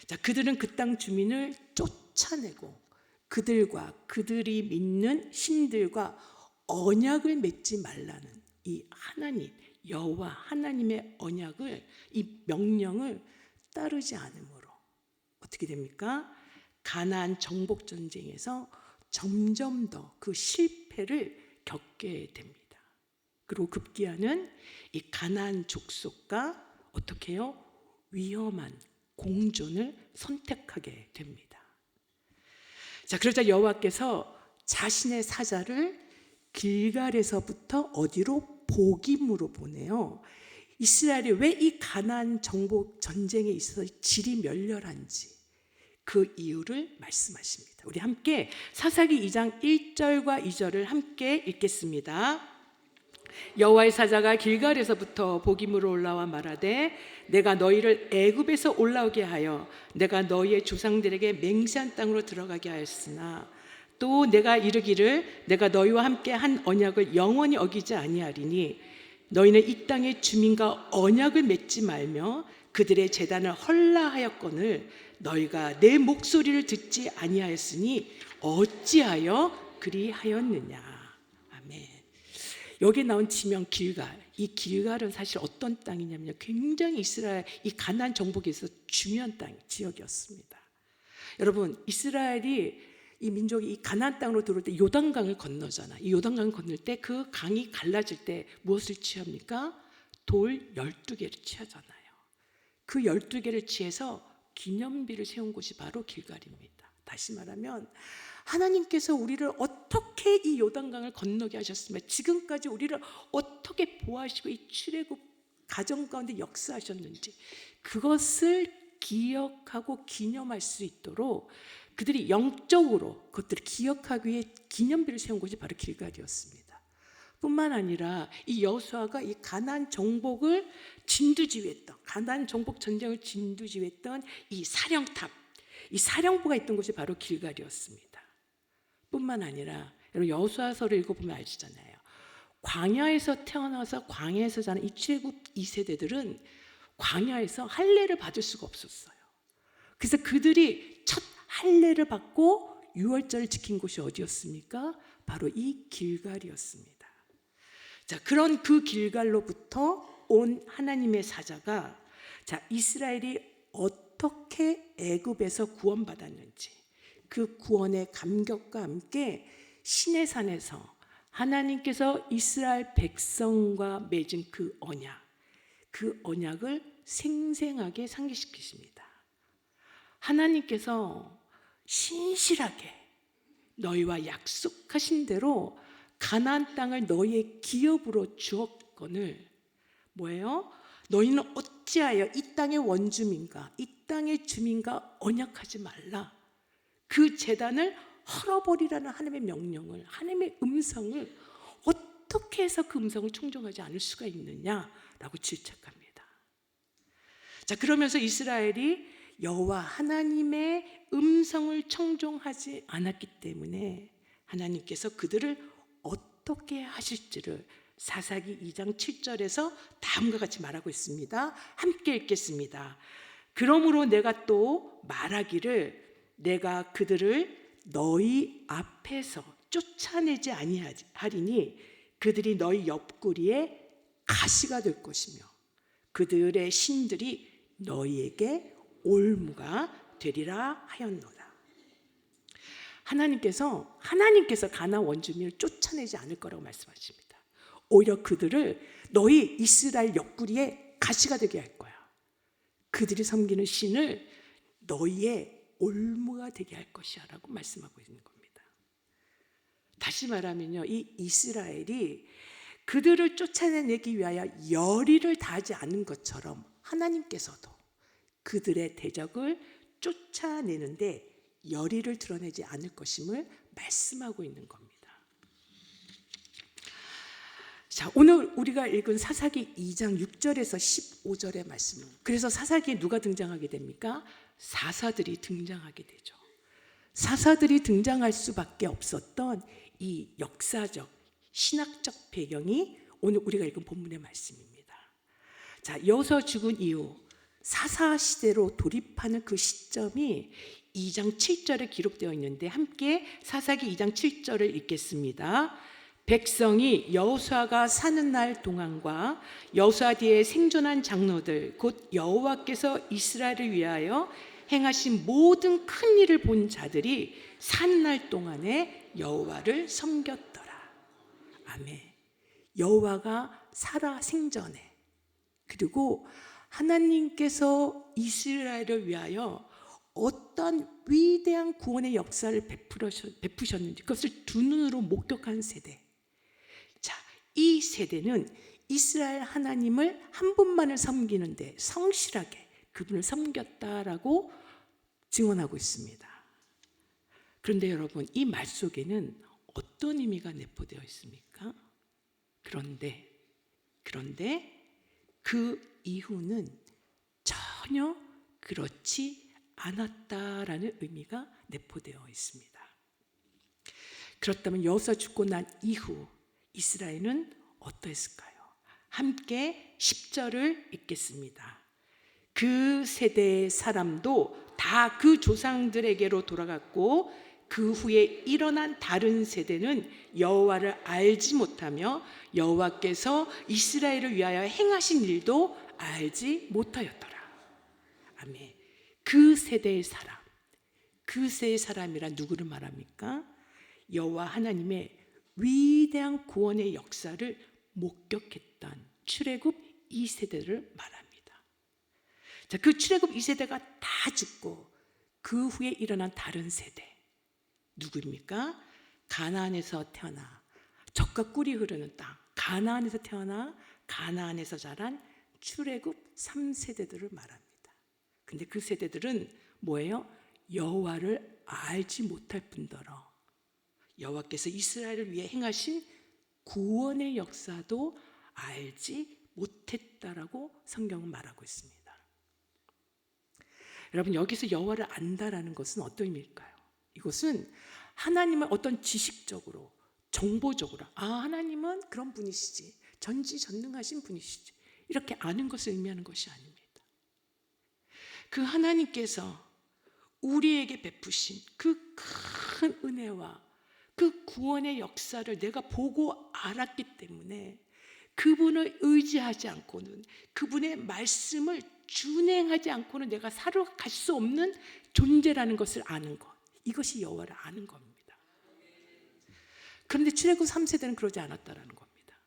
자, 그들은 그 땅 주민을 쫓아내고 그들과 그들이 믿는 신들과 언약을 맺지 말라는 이 하나님, 여호와 하나님의 언약을, 이 명령을 따르지 않으므로 어떻게 됩니까? 가나안 정복 전쟁에서 점점 더 그 실패를 겪게 됩니다. 그리고 급기야는 이 가나안 족속과 어떻게 해요? 위험한 공존을 선택하게 됩니다. 자, 그러자 여호와께서 자신의 사자를 길갈에서부터 어디로? 복임으로 보내요. 이스라엘이 왜 이 가나안 정복 전쟁에 있어서 질이 멸렬한지 그 이유를 말씀하십니다. 우리 함께 사사기 2장 1절과 2절을 함께 읽겠습니다. 여호와의 사자가 길갈에서부터 복임으로 올라와 말하되 내가 너희를 애굽에서 올라오게 하여 내가 너희의 조상들에게 맹세한 땅으로 들어가게 하였으나 또 내가 이르기를 내가 너희와 함께 한 언약을 영원히 어기지 아니하리니 너희는 이 땅의 주민과 언약을 맺지 말며 그들의 제단을 헐라하였거늘 너희가 내 목소리를 듣지 아니하였으니 어찌하여 그리하였느냐. 아멘. 여기 나온 지명 길갈, 이 길갈은 사실 어떤 땅이냐면요, 굉장히 이스라엘 이 가나안 정복에서 중요한 지역이었습니다. 여러분, 이스라엘이 이 민족이 이 가나안 땅으로 들어올 때 요단강을 건너잖아. 이 요단강을 건널 때 그 강이 갈라질 때 무엇을 취합니까? 돌 12개를 취하잖아요. 그 12개를 취해서 기념비를 세운 곳이 바로 길갈입니다. 다시 말하면 하나님께서 우리를 어떻게 이 요단강을 건너게 하셨으며 지금까지 우리를 어떻게 보호하시고 이 출애굽 가정 가운데 역사하셨는지 그것을 기억하고 기념할 수 있도록 그들이 영적으로 그것들을 기억하기 위해 기념비를 세운 곳이 바로 길갈이었습니다. 뿐만 아니라 이 여호수아가 이 가나안 정복을 진두지휘했던, 가나안 정복 전쟁을 진두지휘했던 이 사령탑, 이 사령부가 있던 곳이 바로 길갈이었습니다. 뿐만 아니라 여러분 여호수아서를 읽어보면 아시잖아요. 광야에서 태어나서 광야에서 자란 이 출애굽 2세대들은 광야에서 할례를 받을 수가 없었어요. 그래서 그들이 첫 할례를 받고 유월절을 지킨 곳이 어디였습니까? 바로 이 길갈이었습니다. 자, 그런 그 길갈로부터 온 하나님의 사자가 자, 이스라엘이 어떻게 애굽에서 구원받았는지 그 구원의 감격과 함께 시내산에서 하나님께서 이스라엘 백성과 맺은 그 언약을 생생하게 상기시키십니다. 하나님께서 신실하게 너희와 약속하신 대로 가나안 땅을 너희의 기업으로 주었거늘 뭐예요? 너희는 어찌하여 이 땅의 원주민과 이 땅의 주민과 언약하지 말라. 그 제단을 헐어버리라는 하나님의 명령을, 하나님의 음성을 어떻게 해서 그 음성을 충족하지 않을 수가 있느냐라고 질책합니다. 자, 그러면서 이스라엘이 여호와 하나님의 음성을 청종하지 않았기 때문에 하나님께서 그들을 어떻게 하실지를 사사기 2장 7절에서 다음과 같이 말하고 있습니다. 함께 읽겠습니다. 그러므로 내가 또 말하기를 내가 그들을 너희 앞에서 쫓아내지 아니하리니 그들이 너희 옆구리에 가시가 될 것이며 그들의 신들이 너희에게 올무가 되리라 하였노라. 하나님께서 가나안 원주민을 쫓아내지 않을 거라고 말씀하십니다. 오히려 그들을 너희 이스라엘 옆구리에 가시가 되게 할 거야. 그들이 섬기는 신을 너희의 올무가 되게 할 것이야 라고 말씀하고 있는 겁니다. 다시 말하면요, 이 이스라엘이 그들을 쫓아내기 위하여 열의를 다하지 않은 것처럼 하나님께서도 그들의 대적을 쫓아내는데 열의를 드러내지 않을 것임을 말씀하고 있는 겁니다. 자, 오늘 우리가 읽은 사사기 2장 6절에서 15절의 말씀. 그래서 사사기에 누가 등장하게 됩니까? 사사들이 등장하게 되죠. 사사들이 등장할 수밖에 없었던 이 역사적, 신학적 배경이 오늘 우리가 읽은 본문의 말씀입니다. 자, 여호수아 죽은 이후 사사 시대로 돌입하는 그 시점이 2장 7절에 기록되어 있는데 함께 사사기 2장 7절을 읽겠습니다. 백성이 여호수아가 사는 날 동안과 여호수아 뒤에 생존한 장로들 곧 여호와께서 이스라엘을 위하여 행하신 모든 큰 일을 본 자들이 산 날 동안에 여호와를 섬겼더라. 아멘. 여호와가 살아 생전에 그리고 하나님께서 이스라엘을 위하여 어떤 위대한 구원의 역사를 베푸셨는지 그것을 두 눈으로 목격한 세대. 자, 이 세대는 이스라엘 하나님을 한 분만을 섬기는데 성실하게 그분을 섬겼다라고 증언하고 있습니다. 그런데 여러분, 이 말 속에는 어떤 의미가 내포되어 있습니까? 그런데 그 이후는 전혀 그렇지 않았다라는 의미가 내포되어 있습니다. 그렇다면 여호수아 죽고 난 이후 이스라엘은 어떠했을까요? 함께 10절을 읽겠습니다. 그 세대의 사람도 다 그 조상들에게로 돌아갔고 그 후에 일어난 다른 세대는 여호와를 알지 못하며 여호와께서 이스라엘을 위하여 행하신 일도 알지 못하였더라. 아멘. 그 세대의 사람, 그 세대의 사람이란 누구를 말합니까? 여호와 하나님의 위대한 구원의 역사를 목격했던 출애굽 2세대를 말합니다. 자, 그 출애굽 2세대가 다 죽고 그 후에 일어난 다른 세대 누구입니까? 가나안에서 태어나 젖과 꿀이 흐르는 땅, 가나안에서 태어나 가나안에서 자란 출애굽 3세대들을 말합니다. 근데 그 세대들은 뭐예요? 여호와를 알지 못할 뿐더러 여호와께서 이스라엘을 위해 행하신 구원의 역사도 알지 못했다라고 성경은 말하고 있습니다. 여러분, 여기서 여호와를 안다라는 것은 어떤 의미일까요? 이것은 하나님을 어떤 지식적으로, 정보적으로 하나님은 그런 분이시지, 전지전능하신 분이시지 이렇게 아는 것을 의미하는 것이 아닙니다. 그 하나님께서 우리에게 베푸신 그 큰 은혜와 그 구원의 역사를 내가 보고 알았기 때문에 그분을 의지하지 않고는, 그분의 말씀을 준행하지 않고는 내가 살아갈 수 없는 존재라는 것을 아는 것, 이것이 여호와를 아는 겁니다. 그런데 출애굽 3세대는 그러지 않았다라는 겁니다.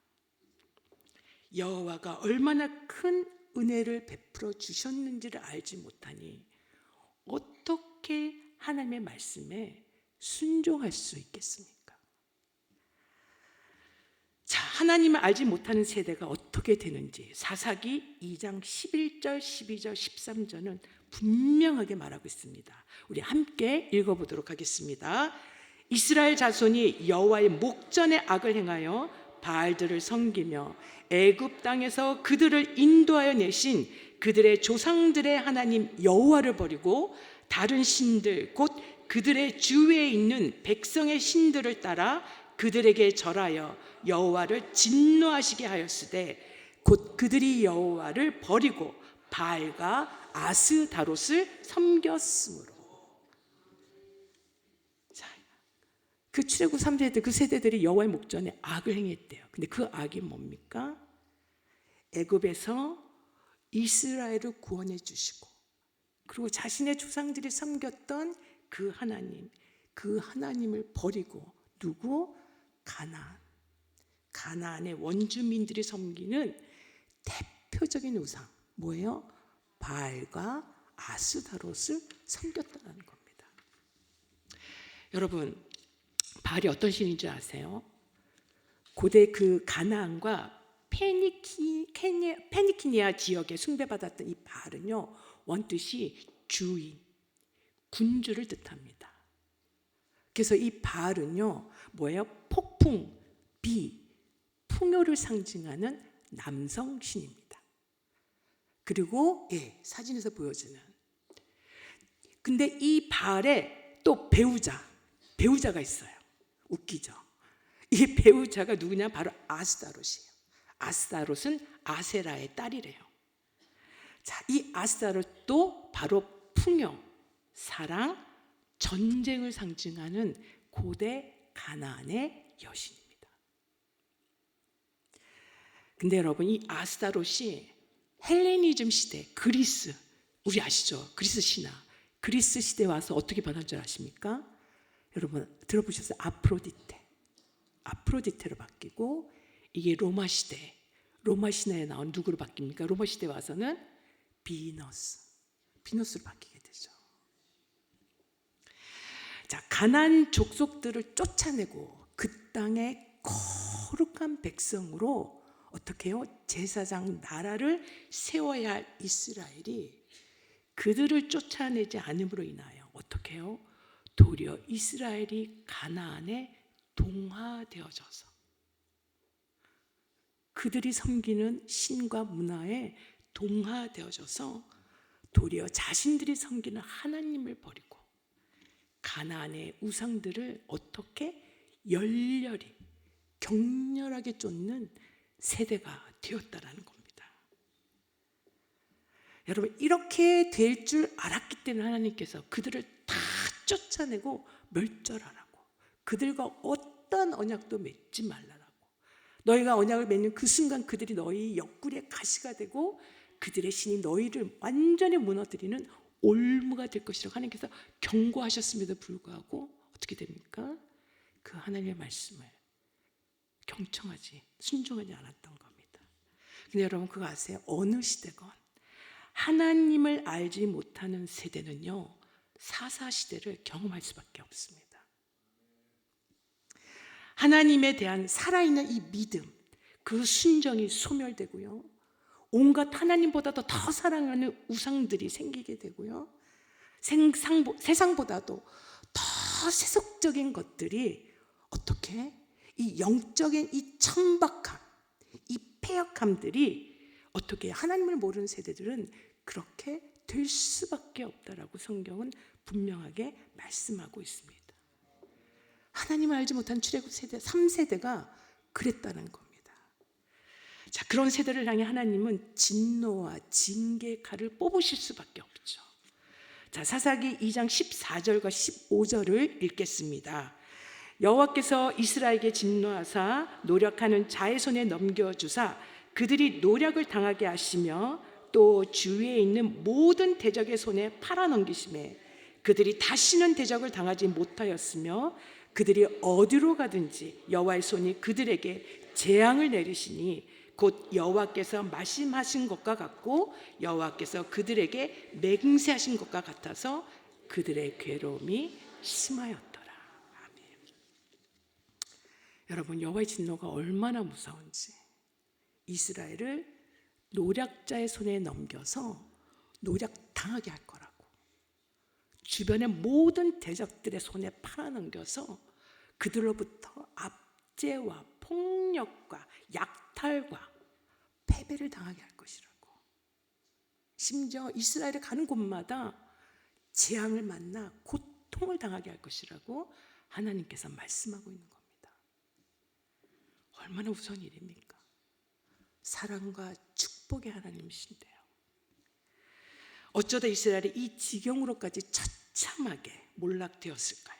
여호와가 얼마나 큰 은혜를 베풀어 주셨는지를 알지 못하니 어떻게 하나님의 말씀에 순종할 수 있겠습니까? 자, 하나님을 알지 못하는 세대가 어떻게 되는지 사사기 2장 11절, 12절, 13절은 분명하게 말하고 있습니다. 우리 함께 읽어보도록 하겠습니다. 이스라엘 자손이 여호와의 목전에 악을 행하여 바알들을 섬기며 애굽 땅에서 그들을 인도하여 내신 그들의 조상들의 하나님 여호와를 버리고 다른 신들 곧 그들의 주위에 있는 백성의 신들을 따라 그들에게 절하여 여호와를 진노하시게 하였으되 곧 그들이 여호와를 버리고 바알과 아스다롯을 섬겼으므로. 자, 그 출애굽 3세대 그 세대들이 여호와의 목전에 악을 행했대요. 근데 그 악이 뭡니까? 애굽에서 이스라엘을 구원해 주시고 그리고 자신의 조상들이 섬겼던 그 하나님을 버리고 누구? 가나안의 원주민들이 섬기는 대표적인 우상 뭐예요? 바알과 아스다롯을 섬겼다는 겁니다. 여러분, 바알이 어떤 신인지 아세요? 고대 그 가나안과 페니키니아 지역에 숭배받았던 이 바알은요, 원뜻이 주인, 군주를 뜻합니다. 그래서 이 바알은요, 뭐예요? 폭풍, 비, 풍요를 상징하는 남성 신입니다. 그리고 사진에서 보여주는. 근데 이 바알에 또 배우자가 있어요. 웃기죠? 이 배우자가 누구냐? 바로 아스다롯이에요. 아스다롯은 아세라의 딸이래요. 자, 이 아스다롯도 바로 풍요, 사랑, 전쟁을 상징하는 고대 가나안의 여신입니다. 근데 여러분, 이 아스다롯이 헬레니즘 시대, 그리스, 우리 아시죠? 그리스 신화. 그리스 시대에 와서 어떻게 변한 줄 아십니까? 여러분 들어보셨어요? 아프로디테로 바뀌고, 이게 로마 신화에 나온 누구로 바뀝니까? 로마 시대에 와서는 비너스로 바뀌게 되죠. 자, 가나안 족속들을 쫓아내고 그 땅의 거룩한 백성으로 어떻게 해요? 제사장 나라를 세워야 할 이스라엘이 그들을 쫓아내지 않음으로 인하여 어떻게 해요? 도리어 이스라엘이 가나안에 동화되어져서 그들이 섬기는 신과 문화에 동화되어져서 도리어 자신들이 섬기는 하나님을 버리고 가나안의 우상들을 어떻게 열렬히 격렬하게 쫓는 세대가 되었다라는 겁니다. 여러분, 이렇게 될 줄 알았기 때문에 하나님께서 그들을 다 쫓아내고 멸절하라고, 그들과 어떤 언약도 맺지 말라라고, 너희가 언약을 맺는 그 순간 그들이 너희 옆구리에 가시가 되고 그들의 신이 너희를 완전히 무너뜨리는 올무가 될 것이라고 하나님께서 경고하셨음에도 불구하고 어떻게 됩니까? 그 하나님의 말씀을 경청하지, 순종하지 않았던 겁니다. 근데 여러분 그거 아세요? 어느 시대건 하나님을 알지 못하는 세대는요, 사사시대를 경험할 수밖에 없습니다. 하나님에 대한 살아있는 이 믿음, 그 순종이 소멸되고요, 온갖 하나님보다도 더 사랑하는 우상들이 생기게 되고요, 세상보다도 더 세속적인 것들이 어떻게 이 영적인 이 천박함, 이 패역함들이 어떻게 하나님을 모르는 세대들은 그렇게 될 수밖에 없다라고 성경은 분명하게 말씀하고 있습니다. 하나님을 알지 못한 출애굽 세대 3세대가 그랬다는 겁니다. 자, 그런 세대를 향해 하나님은 진노와 징계 칼을 뽑으실 수밖에 없죠. 자, 사사기 2장 14절과 15절을 읽겠습니다. 여호와께서 이스라엘에게 진노하사 노력하는 자의 손에 넘겨주사 그들이 노력을 당하게 하시며 또 주위에 있는 모든 대적의 손에 팔아넘기심에 그들이 다시는 대적을 당하지 못하였으며 그들이 어디로 가든지 여호와의 손이 그들에게 재앙을 내리시니 곧 여호와께서 말씀하신 것과 같고 여호와께서 그들에게 맹세하신 것과 같아서 그들의 괴로움이 심하였더라. 아멘. 여러분, 여호와의 진노가 얼마나 무서운지, 이스라엘을 노략자의 손에 넘겨서 노략당하게 할 거라고, 주변의 모든 대적들의 손에 팔아넘겨서 그들로부터 압제와 폭력과 약탈과 패배를 당하게 할 것이라고, 심지어 이스라엘에 가는 곳마다 재앙을 만나 고통을 당하게 할 것이라고 하나님께서 말씀하고 있는 겁니다. 얼마나 우스운 일입니까? 사랑과 축복의 하나님이신데요. 어쩌다 이스라엘이 이 지경으로까지 처참하게 몰락되었을까요?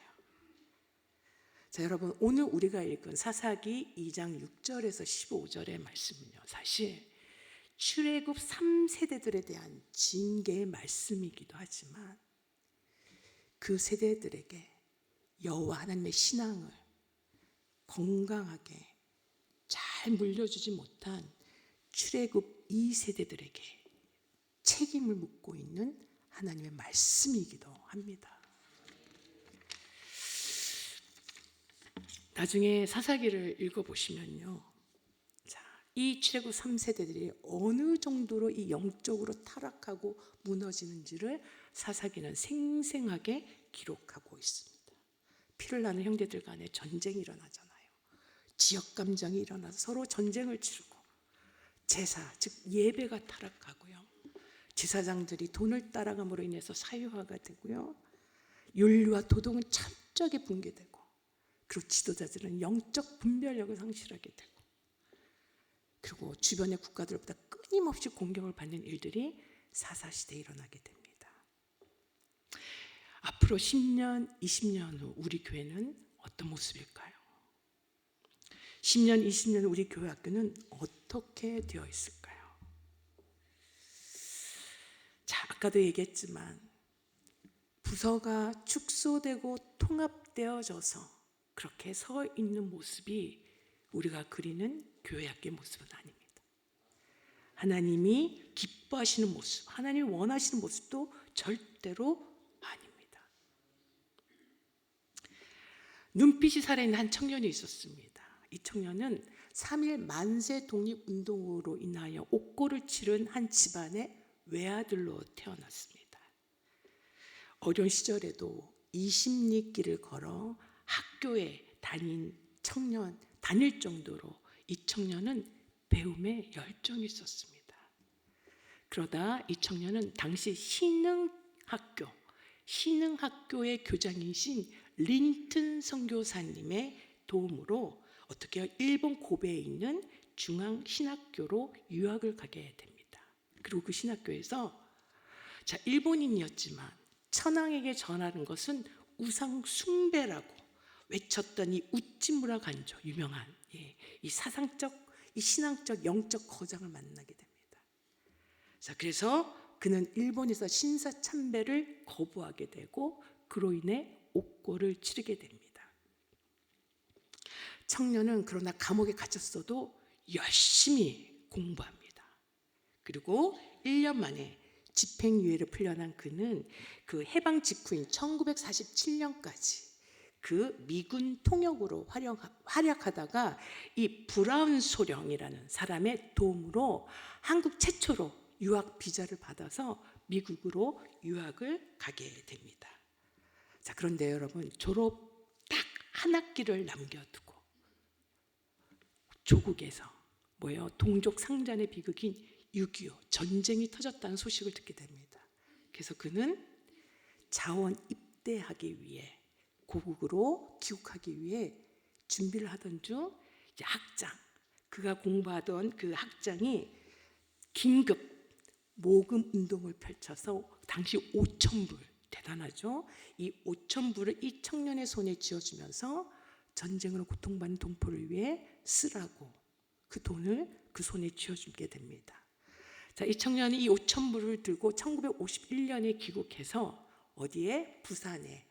자, 여러분, 오늘 우리가 읽은 사사기 2장 6절에서 15절의 말씀은요, 사실 출애굽 3세대들에 대한 징계의 말씀이기도 하지만 그 세대들에게 여호와 하나님의 신앙을 건강하게 잘 물려주지 못한 출애굽 2세대들에게 책임을 묻고 있는 하나님의 말씀이기도 합니다. 나중에 사사기를 읽어보시면요, 자, 이 출애굽 3세대들이 어느 정도로 이 영적으로 타락하고 무너지는지를 사사기는 생생하게 기록하고 있습니다. 피를 나는 형제들 간에 전쟁이 일어나잖아요. 지역 감정이 일어나서 서로 전쟁을 치르고, 제사, 즉 예배가 타락하고요, 제사장들이 돈을 따라감으로 인해서 사유화가 되고요, 윤리와 도덕은 철저하게 붕괴되고, 그리고 지도자들은 영적 분별력을 상실하게 되고, 그리고 주변의 국가들로부터 끊임없이 공격을 받는 일들이 사사시대에 일어나게 됩니다. 앞으로 10년, 20년 후 우리 교회는 어떤 모습일까요? 10년, 20년 후 우리 교회 학교는 어떻게 되어 있을까요? 자, 아까도 얘기했지만 부서가 축소되고 통합되어져서 그렇게 서 있는 모습이 우리가 그리는 교회 학교의 모습은 아닙니다. 하나님이 기뻐하시는 모습, 하나님이 원하시는 모습도 절대로 아닙니다. 눈빛이 살아있는 한 청년이 있었습니다. 이 청년은 3.1 만세 독립운동으로 인하여 옥고를 치른 한 집안의 외아들로 태어났습니다. 어려운 시절에도 20리 길을 걸어 학교에 다닐 정도로 이 청년은 배움에 열정이 있었습니다. 그러다 이 청년은 당시 신흥학교의 교장이신 린튼 선교사님의 도움으로 어떻게 일본 고베에 있는 중앙신학교로 유학을 가게 됩니다. 그리고 그 신학교에서 일본인이었지만 천황에게 전하는 것은 우상 숭배라고 외쳤던 이 우찌무라 간조, 유명한 이 사상적, 이 신앙적, 영적 거장을 만나게 됩니다. 자, 그래서 그는 일본에서 신사 참배를 거부하게 되고 그로 인해 옥고를 치르게 됩니다. 청년은 그러나 감옥에 갇혔어도 열심히 공부합니다. 그리고 1년 만에 집행유예를 풀려난 그는 그 해방 직후인 1947년까지 그 미군 통역으로 활약하다가 이 브라운 소령이라는 사람의 도움으로 한국 최초로 유학 비자를 받아서 미국으로 유학을 가게 됩니다. 자, 그런데 여러분, 졸업 딱 한 학기를 남겨두고 조국에서 동족 상잔의 비극인 6.25 전쟁이 터졌다는 소식을 듣게 됩니다. 그래서 그는 자원 입대하기 위해 고국으로 귀국하기 위해 준비를 하던 중 그가 공부하던 그 학장이 긴급 모금 운동을 펼쳐서 당시 5,000불, 대단하죠? 이 5,000불을 이 청년의 손에 쥐어주면서 전쟁으로 고통받는 동포를 위해 쓰라고 그 돈을 그 손에 쥐어주게 됩니다. 자, 이 청년이 이 5,000불을 들고 1951년에 귀국해서 어디에? 부산에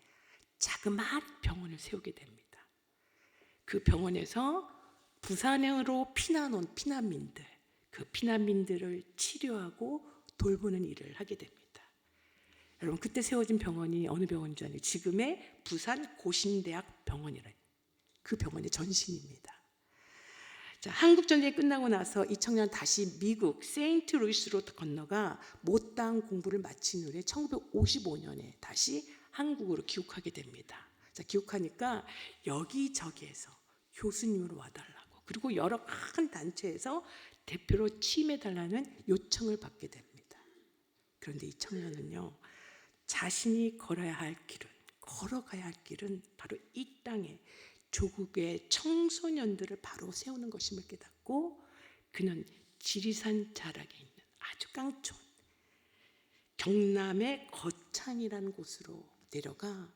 자그마한 병원을 세우게 됩니다. 그 병원에서 부산으로 피난 온 피난민들, 그 피난민들을 치료하고 돌보는 일을 하게 됩니다. 여러분, 그때 세워진 병원이 어느 병원인 줄 아세요? 지금의 부산 고신대학 병원이라, 그 병원의 전신입니다. 자, 한국전쟁이 끝나고 나서 이 청년은 다시 미국 세인트루이스로 건너가 못다한 공부를 마친 후에 1955년에 다시 한국으로 귀국하게 됩니다. 자, 귀국하니까 여기저기에서 교수님으로 와달라고, 그리고 여러 큰 단체에서 대표로 취임해달라는 요청을 받게 됩니다. 그런데 이 청년은요, 자신이 걸어가야 할 길은 바로 이 땅에 조국의 청소년들을 바로 세우는 것임을 깨닫고 그는 지리산 자락에 있는 아주 깡촌 경남의 거창이라는 곳으로 내려가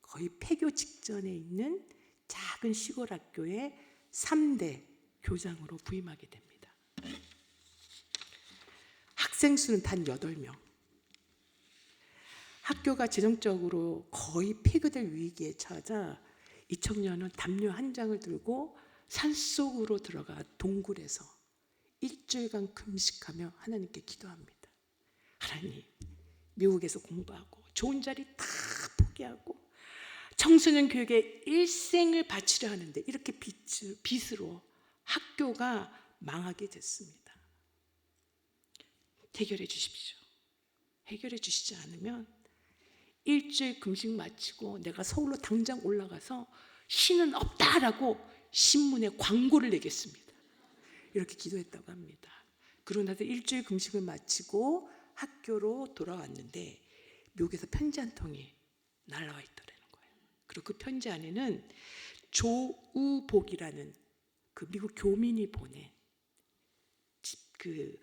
거의 폐교 직전에 있는 작은 시골 학교의 3대 교장으로 부임하게 됩니다. 학생 수는 단 8명. 학교가 재정적으로 거의 폐교될 위기에 처하자 이 청년은 담요 한 장을 들고 산속으로 들어가 동굴에서 일주일간 금식하며 하나님께 기도합니다. 하나님, 미국에서 공부하고 좋은 자리 다 포기하고 청소년 교육에 일생을 바치려 하는데 이렇게 빚으로 학교가 망하게 됐습니다. 해결해 주십시오. 해결해 주시지 않으면 일주일 금식 마치고 내가 서울로 당장 올라가서 신은 없다라고 신문에 광고를 내겠습니다. 이렇게 기도했다고 합니다. 그러고 나서 일주일 금식을 마치고 학교로 돌아왔는데 미국에서 편지 한 통이 날라와 있더라는 거예요. 그리고 그 편지 안에는 조우복이라는 그 미국 교민이 보낸 그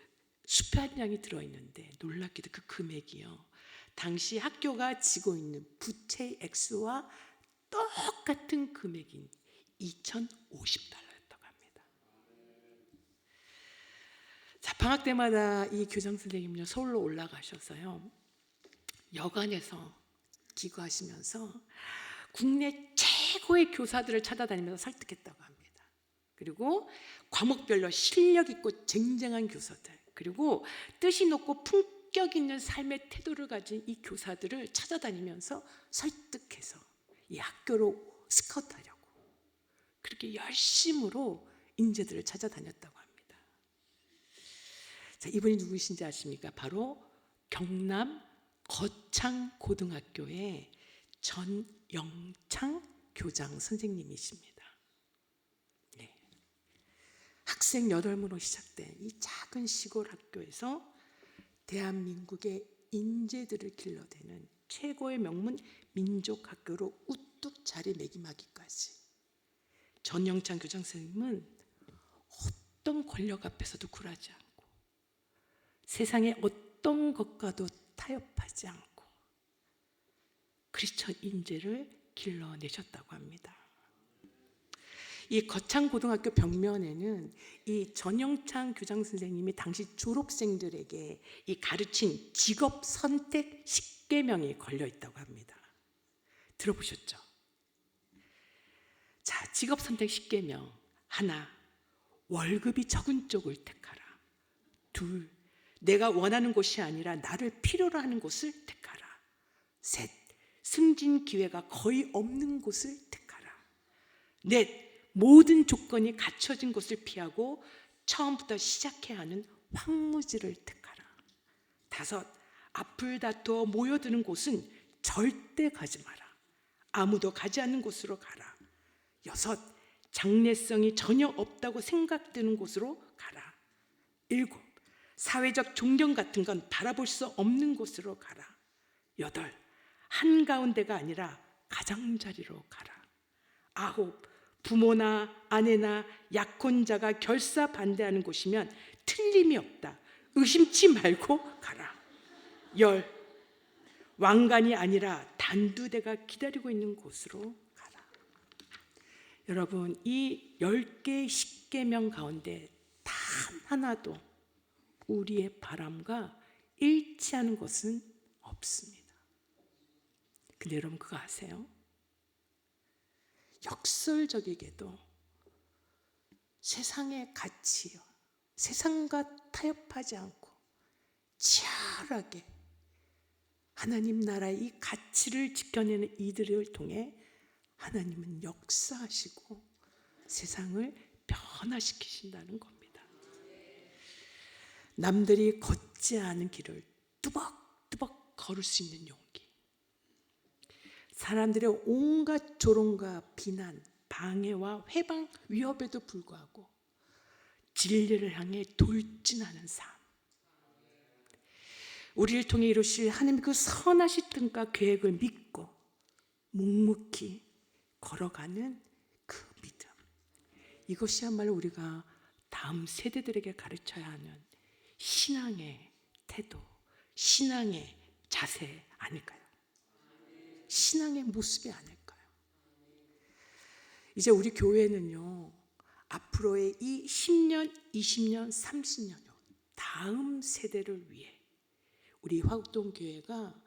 수표 한 장이 들어있는데 놀랍게도 그 금액이요, 당시 학교가 지고 있는 부채 액수와 똑같은 금액인 $2,050였다고 합니다. 자, 방학 때마다 이 교장 선생님은요 서울로 올라가셔서요 여관에서 기거하시면서 국내 최고의 교사들을 찾아다니면서 설득했다고 합니다. 그리고 과목별로 실력 있고 쟁쟁한 교사들, 그리고 뜻이 높고 품격 있는 삶의 태도를 가진 이 교사들을 찾아다니면서 설득해서 이 학교로 스카우트하려고 그렇게 열심으로 인재들을 찾아다녔다고 합니다. 자, 이분이 누구신지 아십니까? 바로 경남 거창고등학교의 전영창 교장 선생님이십니다. 네. 학생 8명으로 시작된 이 작은 시골 학교에서 대한민국의 인재들을 길러대는 최고의 명문 민족학교로 우뚝 자리매김하기까지 전영창 교장 선생님은 어떤 권력 앞에서도 굴하지 않고 세상의 어떤 것과도 타협하지 않고 크리스천 인재를 길러내셨다고 합니다. 이 거창고등학교 벽면에는 이 전영창 교장 선생님이 당시 졸업생들에게 이 가르친 직업 선택 10계명이 걸려 있다고 합니다. 들어보셨죠? 자, 직업 선택 10계명. 하나, 월급이 적은 쪽을 택하라. 둘, 내가 원하는 곳이 아니라 나를 필요로 하는 곳을 택하라. 셋, 승진 기회가 거의 없는 곳을 택하라. 넷, 모든 조건이 갖춰진 곳을 피하고 처음부터 시작해야 하는 황무지를 택하라. 다섯, 앞을 다투어 모여드는 곳은 절대 가지 마라. 아무도 가지 않는 곳으로 가라. 여섯, 장래성이 전혀 없다고 생각되는 곳으로 가라. 일곱, 사회적 존경 같은 건 바라볼 수 없는 곳으로 가라. 여덟, 한가운데가 아니라 가장자리로 가라. 아홉, 부모나 아내나 약혼자가 결사 반대하는 곳이면 틀림이 없다. 의심치 말고 가라. 열, 왕관이 아니라 단두대가 기다리고 있는 곳으로 가라. 여러분, 이 10개의 10계명 가운데 단 하나도 우리의 바람과 일치하는 것은 없습니다. 근데 여러분 그거 아세요? 역설적이게도 세상의 가치요, 세상과 타협하지 않고 치열하게 하나님 나라의 이 가치를 지켜내는 이들을 통해 하나님은 역사하시고 세상을 변화시키신다는 겁니다. 남들이 걷지 않은 길을 뚜벅뚜벅 걸을 수 있는 용기, 사람들의 온갖 조롱과 비난, 방해와 회방, 위협에도 불구하고 진리를 향해 돌진하는 삶, 우리를 통해 이루실 하나님의 그 선하신 뜻과 계획을 믿고 묵묵히 걸어가는 그 이것이야말로 우리가 다음 세대들에게 가르쳐야 하는 신앙의 태도, 신앙의 자세 아닐까요? 신앙의 모습이 아닐까요? 이제 우리 교회는요, 앞으로의 이 10년, 20년, 30년요, 다음 세대를 위해 우리 화곡동교회가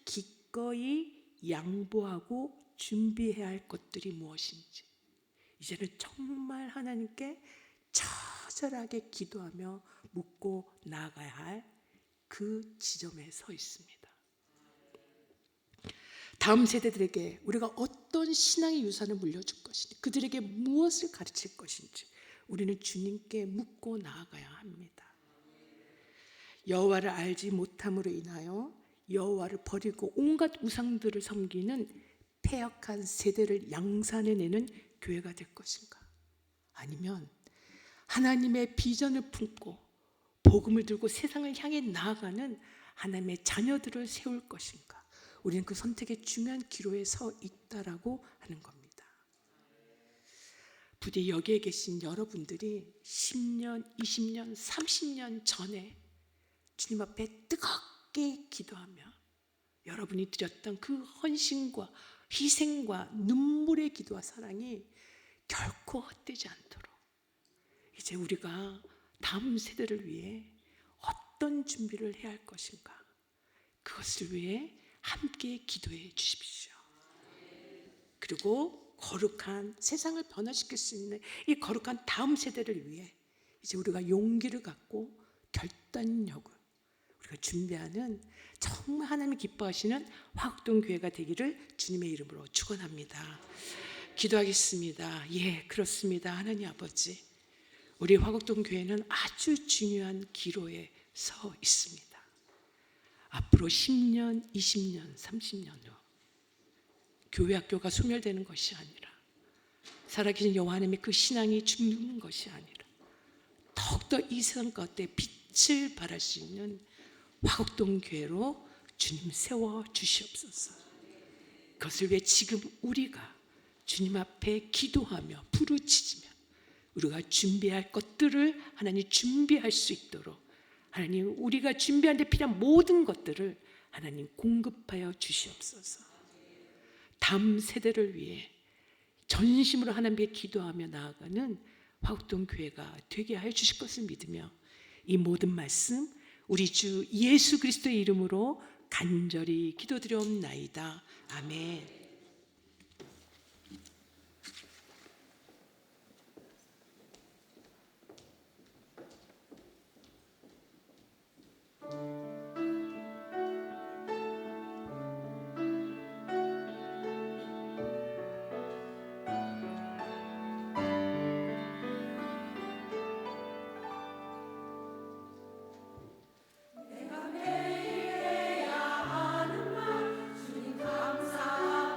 기꺼이 양보하고 준비해야 할 것들이 무엇인지 이제는 정말 하나님께 처절하게 기도하며 묻고 나아가야 할 그 지점에 서 있습니다. 다음 세대들에게 우리가 어떤 신앙의 유산을 물려줄 것인지, 그들에게 무엇을 가르칠 것인지 우리는 주님께 묻고 나아가야 합니다. 여호와를 알지 못함으로 인하여 여호와를 버리고 온갖 우상들을 섬기는 패역한 세대를 양산해내는 교회가 될 것인가? 아니면 하나님의 비전을 품고 복음을 들고 세상을 향해 나아가는 하나님의 자녀들을 세울 것인가? 우리는 그 선택의 중요한 기로에 서 있다라고 하는 겁니다. 부디 여기에 계신 여러분들이 10년, 20년, 30년 전에 주님 앞에 뜨겁게 기도하며 여러분이 드렸던 그 헌신과 희생과 눈물의 기도와 사랑이 결코 헛되지 않도록 이제 우리가 다음 세대를 위해 어떤 준비를 해야 할 것인가, 그것을 위해 함께 기도해 주십시오. 그리고 거룩한 세상을 변화시킬 수 있는 이 거룩한 다음 세대를 위해 이제 우리가 용기를 갖고 결단력을 우리가 준비하는 정말 하나님이 기뻐하시는 화곡동 교회가 되기를 주님의 이름으로 축원합니다. 기도하겠습니다. 예, 그렇습니다. 하나님 아버지, 우리 화곡동 교회는 아주 중요한 기로에 서 있습니다. 앞으로 10년, 20년, 30년 후 교회 학교가 소멸되는 것이 아니라 살아계신 여호와 하나님의 그 신앙이 죽는 것이 아니라 더욱더 이 세상 가운데 빛을 발할 수 있는 화곡동 교회로 주님 세워 주시옵소서. 그것을 위해 지금 우리가 주님 앞에 기도하며 부르짖으며 우리가 준비할 것들을 하나님 준비할 수 있도록 하나님 우리가 준비하는 데 필요한 모든 것들을 하나님 공급하여 주시옵소서. 다음 세대를 위해 전심으로 하나님께 기도하며 나아가는 화곡동 교회가 되게 하여 주실 것을 믿으며 이 모든 말씀 우리 주 예수 그리스도의 이름으로 간절히 기도드리옵나이다. 아멘. 내가 매일 해야 하는 말 주님 감사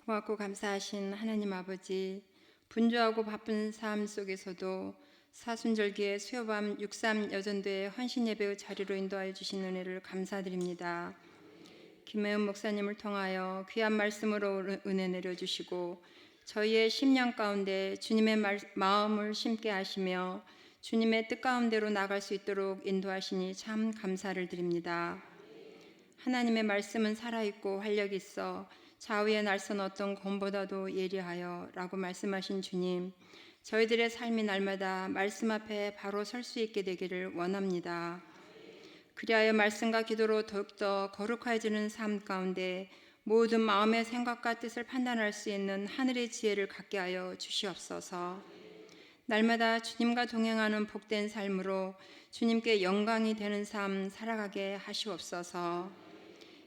고맙고 감사하신 하나님 아버지, 분주하고 바쁜 삶 속에서도 사순절기의 수요밤 63 여전도의 헌신 예배의 자리로 인도하여 주신 은혜를 감사드립니다. 김혜은 목사님을 통하여 귀한 말씀으로 은혜 내려주시고 저희의 심령 가운데 주님의 마음을 심게 하시며 주님의 뜻 가운데로 나갈 수 있도록 인도하시니 참 감사를 드립니다. 하나님의 말씀은 살아있고 활력이 있어 좌우의 날선 어떤 검보다도 예리하여 라고 말씀하신 주님, 저희들의 삶이 날마다 말씀 앞에 바로 설 수 있게 되기를 원합니다. 그리하여 말씀과 기도로 더욱더 거룩해지는 삶 가운데 모든 마음의 생각과 뜻을 판단할 수 있는 하늘의 지혜를 갖게 하여 주시옵소서. 날마다 주님과 동행하는 복된 삶으로 주님께 영광이 되는 삶 살아가게 하시옵소서.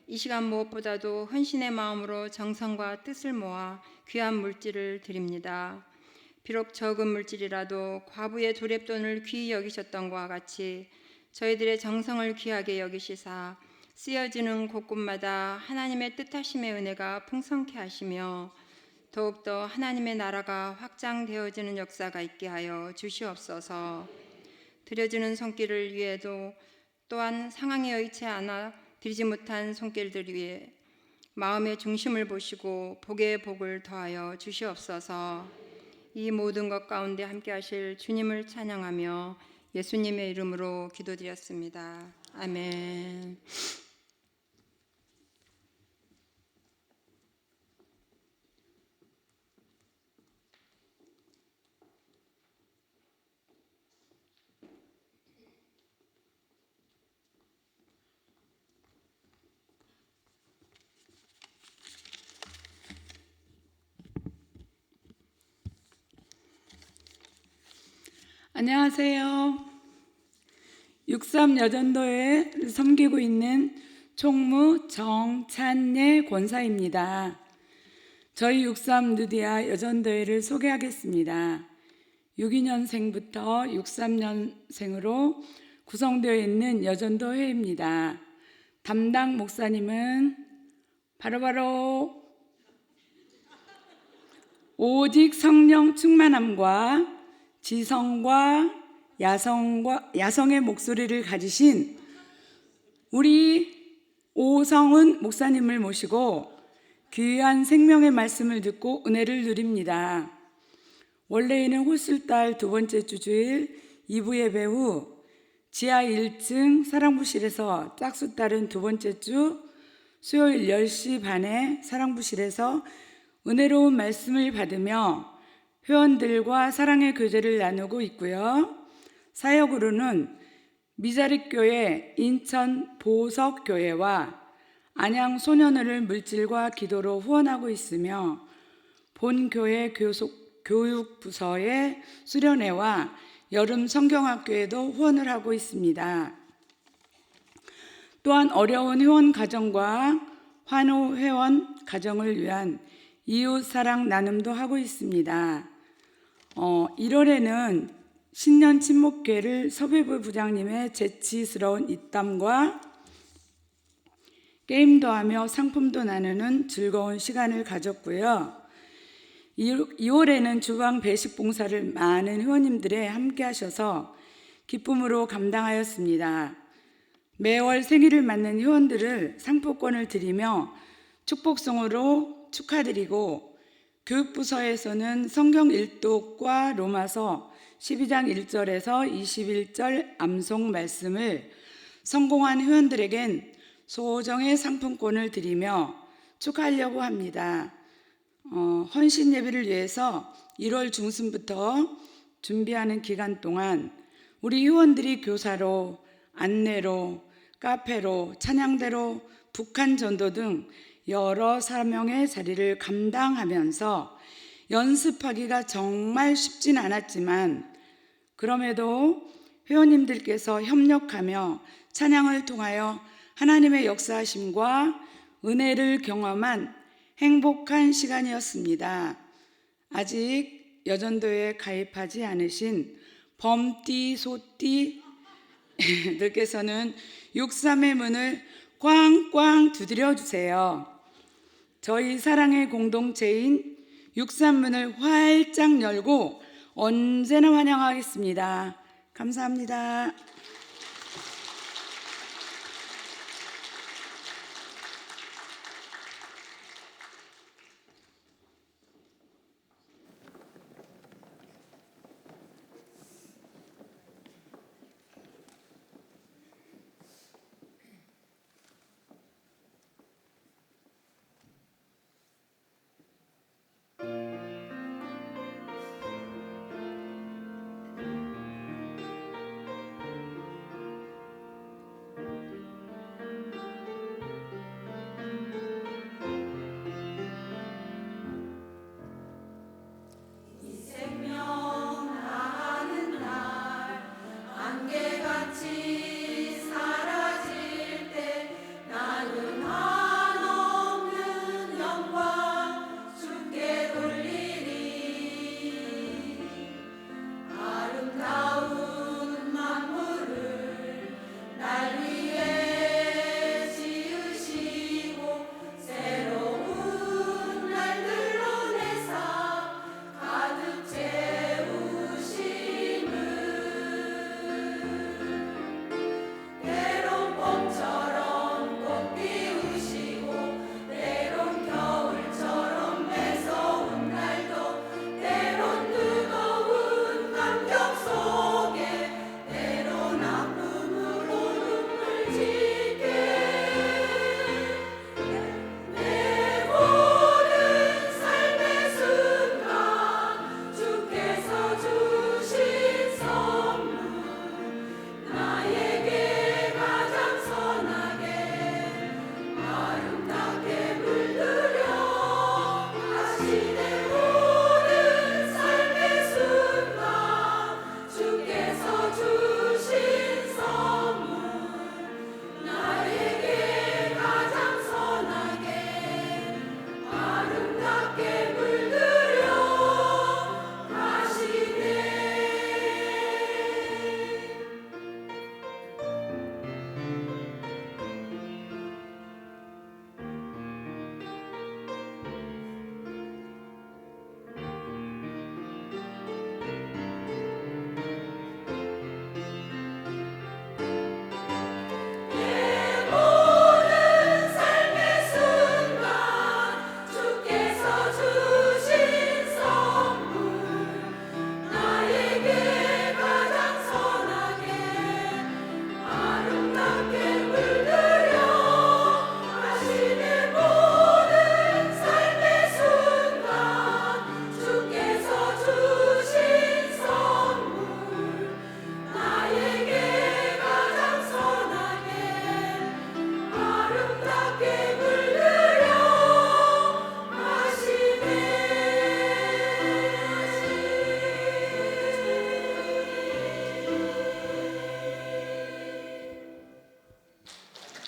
이 시간 무엇보다도 헌신의 마음으로 정성과 뜻을 모아 귀한 물질을 드립니다. 비록 적은 물질이라도 과부의 도랩돈을 귀히 여기셨던 것과 같이 저희들의 정성을 귀하게 여기시사 쓰여지는 곳곳마다 하나님의 뜻하심의 은혜가 풍성케 하시며 더욱더 하나님의 나라가 확장되어지는 역사가 있게 하여 주시옵소서. 드려지는 손길을 위해도 또한 상황에 여의치 않아 드리지 못한 손길들 위해 마음의 중심을 보시고 복의 복을 더하여 주시옵소서. 이 모든 것 가운데 함께 하실 주님을 찬양하며 예수님의 이름으로 기도드렸습니다. 아멘. 안녕하세요. 63 여전도에 섬기고 있는 총무 정찬예 권사입니다. 저희 63 누디아 여전도회를 소개하겠습니다. 62년생부터 63년생으로 구성되어 있는 여전도회입니다. 담당 목사님은 바로바로 오직 성령 충만함과 지성과 야성의 목소리를 가지신 우리 오성은 목사님을 모시고 귀한 생명의 말씀을 듣고 은혜를 누립니다. 원래에는 홀술달 두 번째 주 주일 2부 예배 후 지하 1층 사랑부실에서 짝수달은 두 번째 주 수요일 10시 반에 사랑부실에서 은혜로운 말씀을 받으며 회원들과 사랑의 교제를 나누고 있고요. 사역으로는 미자립교회 인천 보석교회와 안양 소년원을 물질과 기도로 후원하고 있으며 본교회 교육부서의 수련회와 여름 성경학교에도 후원을 하고 있습니다. 또한 어려운 회원 가정과 환호 회원 가정을 위한 이웃 사랑 나눔도 하고 있습니다. 1월에는 신년 친목회를 서배부 부장님의 재치스러운 입담과 게임도 하며 상품도 나누는 즐거운 시간을 가졌고요. 2월에는 주방 배식 봉사를 많은 회원님들이 함께 하셔서 기쁨으로 감당하였습니다. 매월 생일을 맞는 회원들을 상품권을 드리며 축복송으로 축하드리고 교육부서에서는 성경 일독과 로마서 12장 1절에서 21절 암송 말씀을 성공한 회원들에겐 소정의 상품권을 드리며 축하하려고 합니다. 헌신 예배를 위해서 1월 중순부터 준비하는 기간 동안 우리 회원들이 교사로, 안내로, 카페로, 찬양대로, 북한 전도 등 여러 사명의 자리를 감당하면서 연습하기가 정말 쉽진 않았지만 그럼에도 회원님들께서 협력하며 찬양을 통하여 하나님의 역사하심과 은혜를 경험한 행복한 시간이었습니다. 아직 여전도에 가입하지 않으신 범띠, 소띠 들께서는 63의 문을 꽝꽝 두드려 주세요. 저희 사랑의 공동체인 63문을 활짝 열고 언제나 환영하겠습니다. 감사합니다.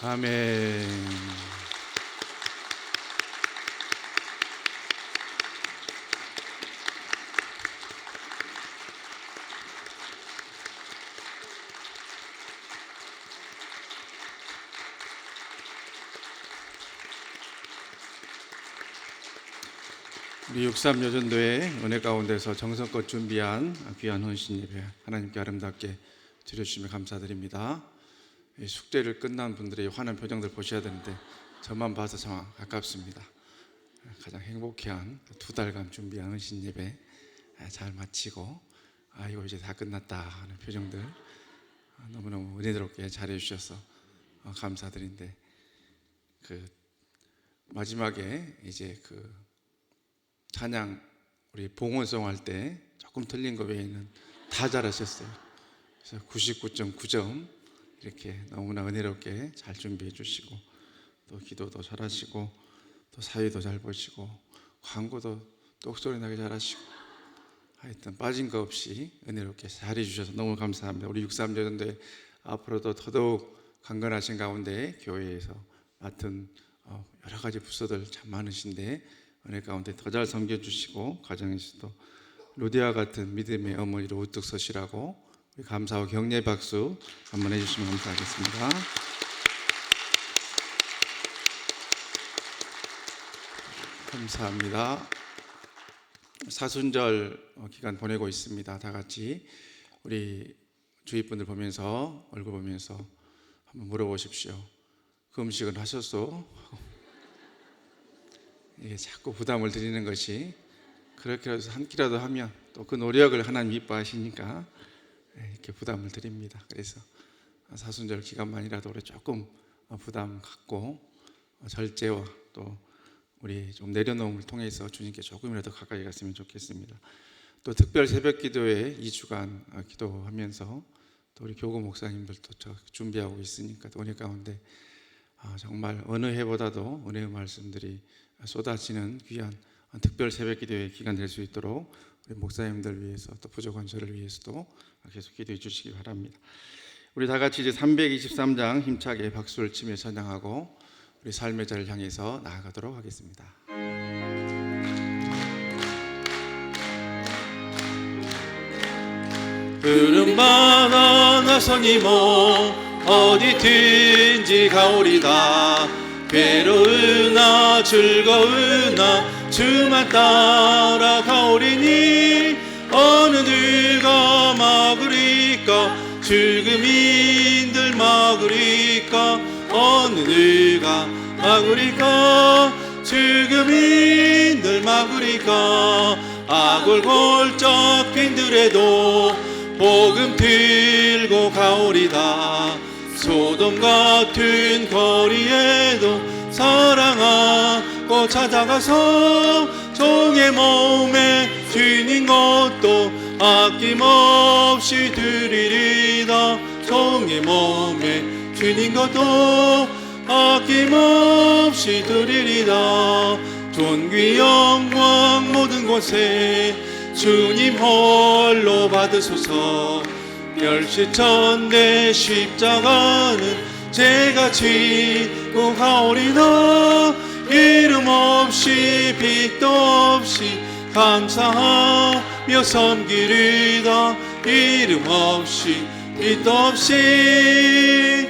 아멘. 우리 63여전도의 은혜 가운데서 정성껏 준비한 귀한 헌신 예배 하나님께 아름답게 드려주시며 감사드립니다. 이 숙제를 끝난 분들의 환한 표정들 보셔야 되는데 저만 봐서 참 아깝습니다. 가장 행복해한 2달간 준비한 헌신 예배 잘 마치고 이거 이제 다 끝났다 하는 표정들 너무너무 은혜롭게 잘해 주셔서 감사드린데 마지막에 이제 찬양 우리 봉헌송 할 때 조금 틀린 거 외에는 다 잘하셨어요. 그래서 99.9점 이렇게 너무나 은혜롭게 잘 준비해 주시고 또 기도도 잘하시고 또 사회도 잘 보시고 광고도 똑소리 나게 잘하시고 하여튼 빠진 거 없이 은혜롭게 잘해 주셔서 너무 감사합니다. 우리 63여전도에 앞으로도 더더욱 강건하신 가운데 교회에서 맡은 여러 가지 부서들 참 많으신데 은혜 가운데 더 잘 섬겨주시고 가정에서도 루디아 같은 믿음의 어머니로 우뚝 서시라고 우리 감사와 격려의 박수 한번 해주시면 감사하겠습니다. 감사합니다. 사순절 기간 보내고 있습니다. 다 같이 우리 주위 분들 보면서 얼굴 보면서 한번 물어보십시오. 그 음식은 하셨소? 예, 자꾸 부담을 드리는 것이 그렇게 해서 한 끼라도 하면 또 그 노력을 하나님 이뻐하시니까 이렇게 부담을 드립니다. 그래서 사순절 기간만이라도 우리 조금 부담 갖고 절제와 또 우리 좀 내려놓음을 통해서 주님께 조금이라도 가까이 갔으면 좋겠습니다. 또 특별 새벽 기도회 2주간 기도하면서 또 우리 교구 목사님들도 준비하고 있으니까 또 은혜 가운데 정말 어느 해보다도 은혜의 말씀들이 쏟아지는 귀한 특별 새벽 기도회 기간 될 수 있도록 우리 목사님들 위해서 또 부족한 저를 위해서도 계속 기도해 주시기 바랍니다. 우리 다 같이 이제 323장 힘차게 박수를 치며 찬양하고 우리 삶의 자리를 향해서 나아가도록 하겠습니다. 푸른바다 나선이 어디든지 가오리다. 괴로우나 즐거우나 주만 따라 가오리니 어느 누가 막으리까 죽음인들 막으리까 어느 누가 막으리까 죽음인들 막으리까 악을 골짝 핀들에도 복음 들고 가오리다. 소돔 같은 거리에도 사랑하고 찾아가서 종의 몸에 주님 것도 아낌없이 드리리다. 종의 몸에 주님 것도 아낌없이 드리리다. 존귀 영광 모든 곳에 주님 홀로 받으소서. 멸시천대 십자가는 제가 지고 가오리다. 이름 없이 빛도 없이 감사하며 섬기리다. 이름 없이 빛도 없이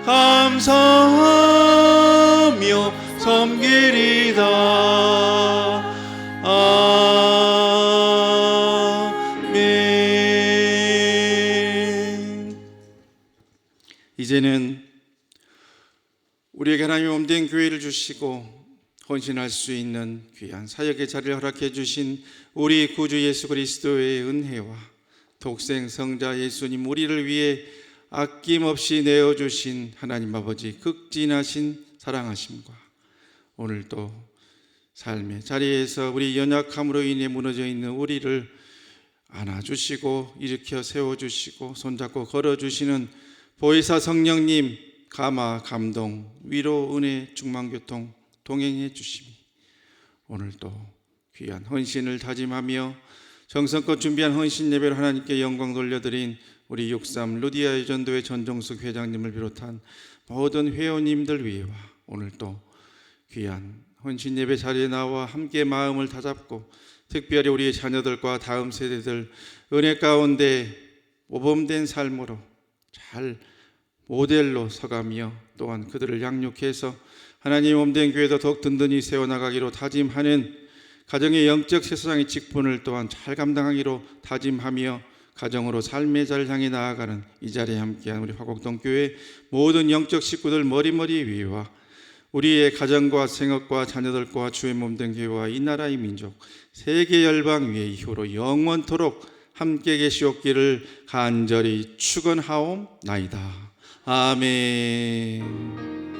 감사하며 섬기리다. 아멘. 이제는 우리에게 하나님의 몸된 교회를 주시고 헌신할 수 있는 귀한 사역의 자리를 허락해 주신 우리 구주 예수 그리스도의 은혜와 독생 성자 예수님 우리를 위해 아낌없이 내어주신 하나님 아버지 극진하신 사랑하심과 오늘도 삶의 자리에서 우리 연약함으로 인해 무너져 있는 우리를 안아주시고 일으켜 세워주시고 손잡고 걸어주시는 보혜사 성령님 감화 감동 위로 은혜 충만교통 동행해 주시니 오늘도 귀한 헌신을 다짐하며 정성껏 준비한 헌신 예배를 하나님께 영광 돌려드린 우리 63 루디아 여전도회 전종숙 회장님을 비롯한 모든 회원님들 위해와 오늘도 귀한 헌신 예배 자리에 나와 함께 마음을 다잡고 특별히 우리의 자녀들과 다음 세대들 은혜 가운데 모범된 삶으로 잘 모델로 서가며 또한 그들을 양육해서 하나님 몸된 교회도 더욱 든든히 세워나가기로 다짐하는 가정의 영적 세상의 직분을 또한 잘 감당하기로 다짐하며 가정으로 삶의 자리를 향해 나아가는 이 자리에 함께한 우리 화곡동 교회 모든 영적 식구들 머리머리 위와 우리의 가정과 생업과 자녀들과 주의 몸된 교회와 이 나라의 민족 세계 열방 위에 이후로 영원토록 함께 계시옵기를 간절히 축원하옵나이다. 아멘.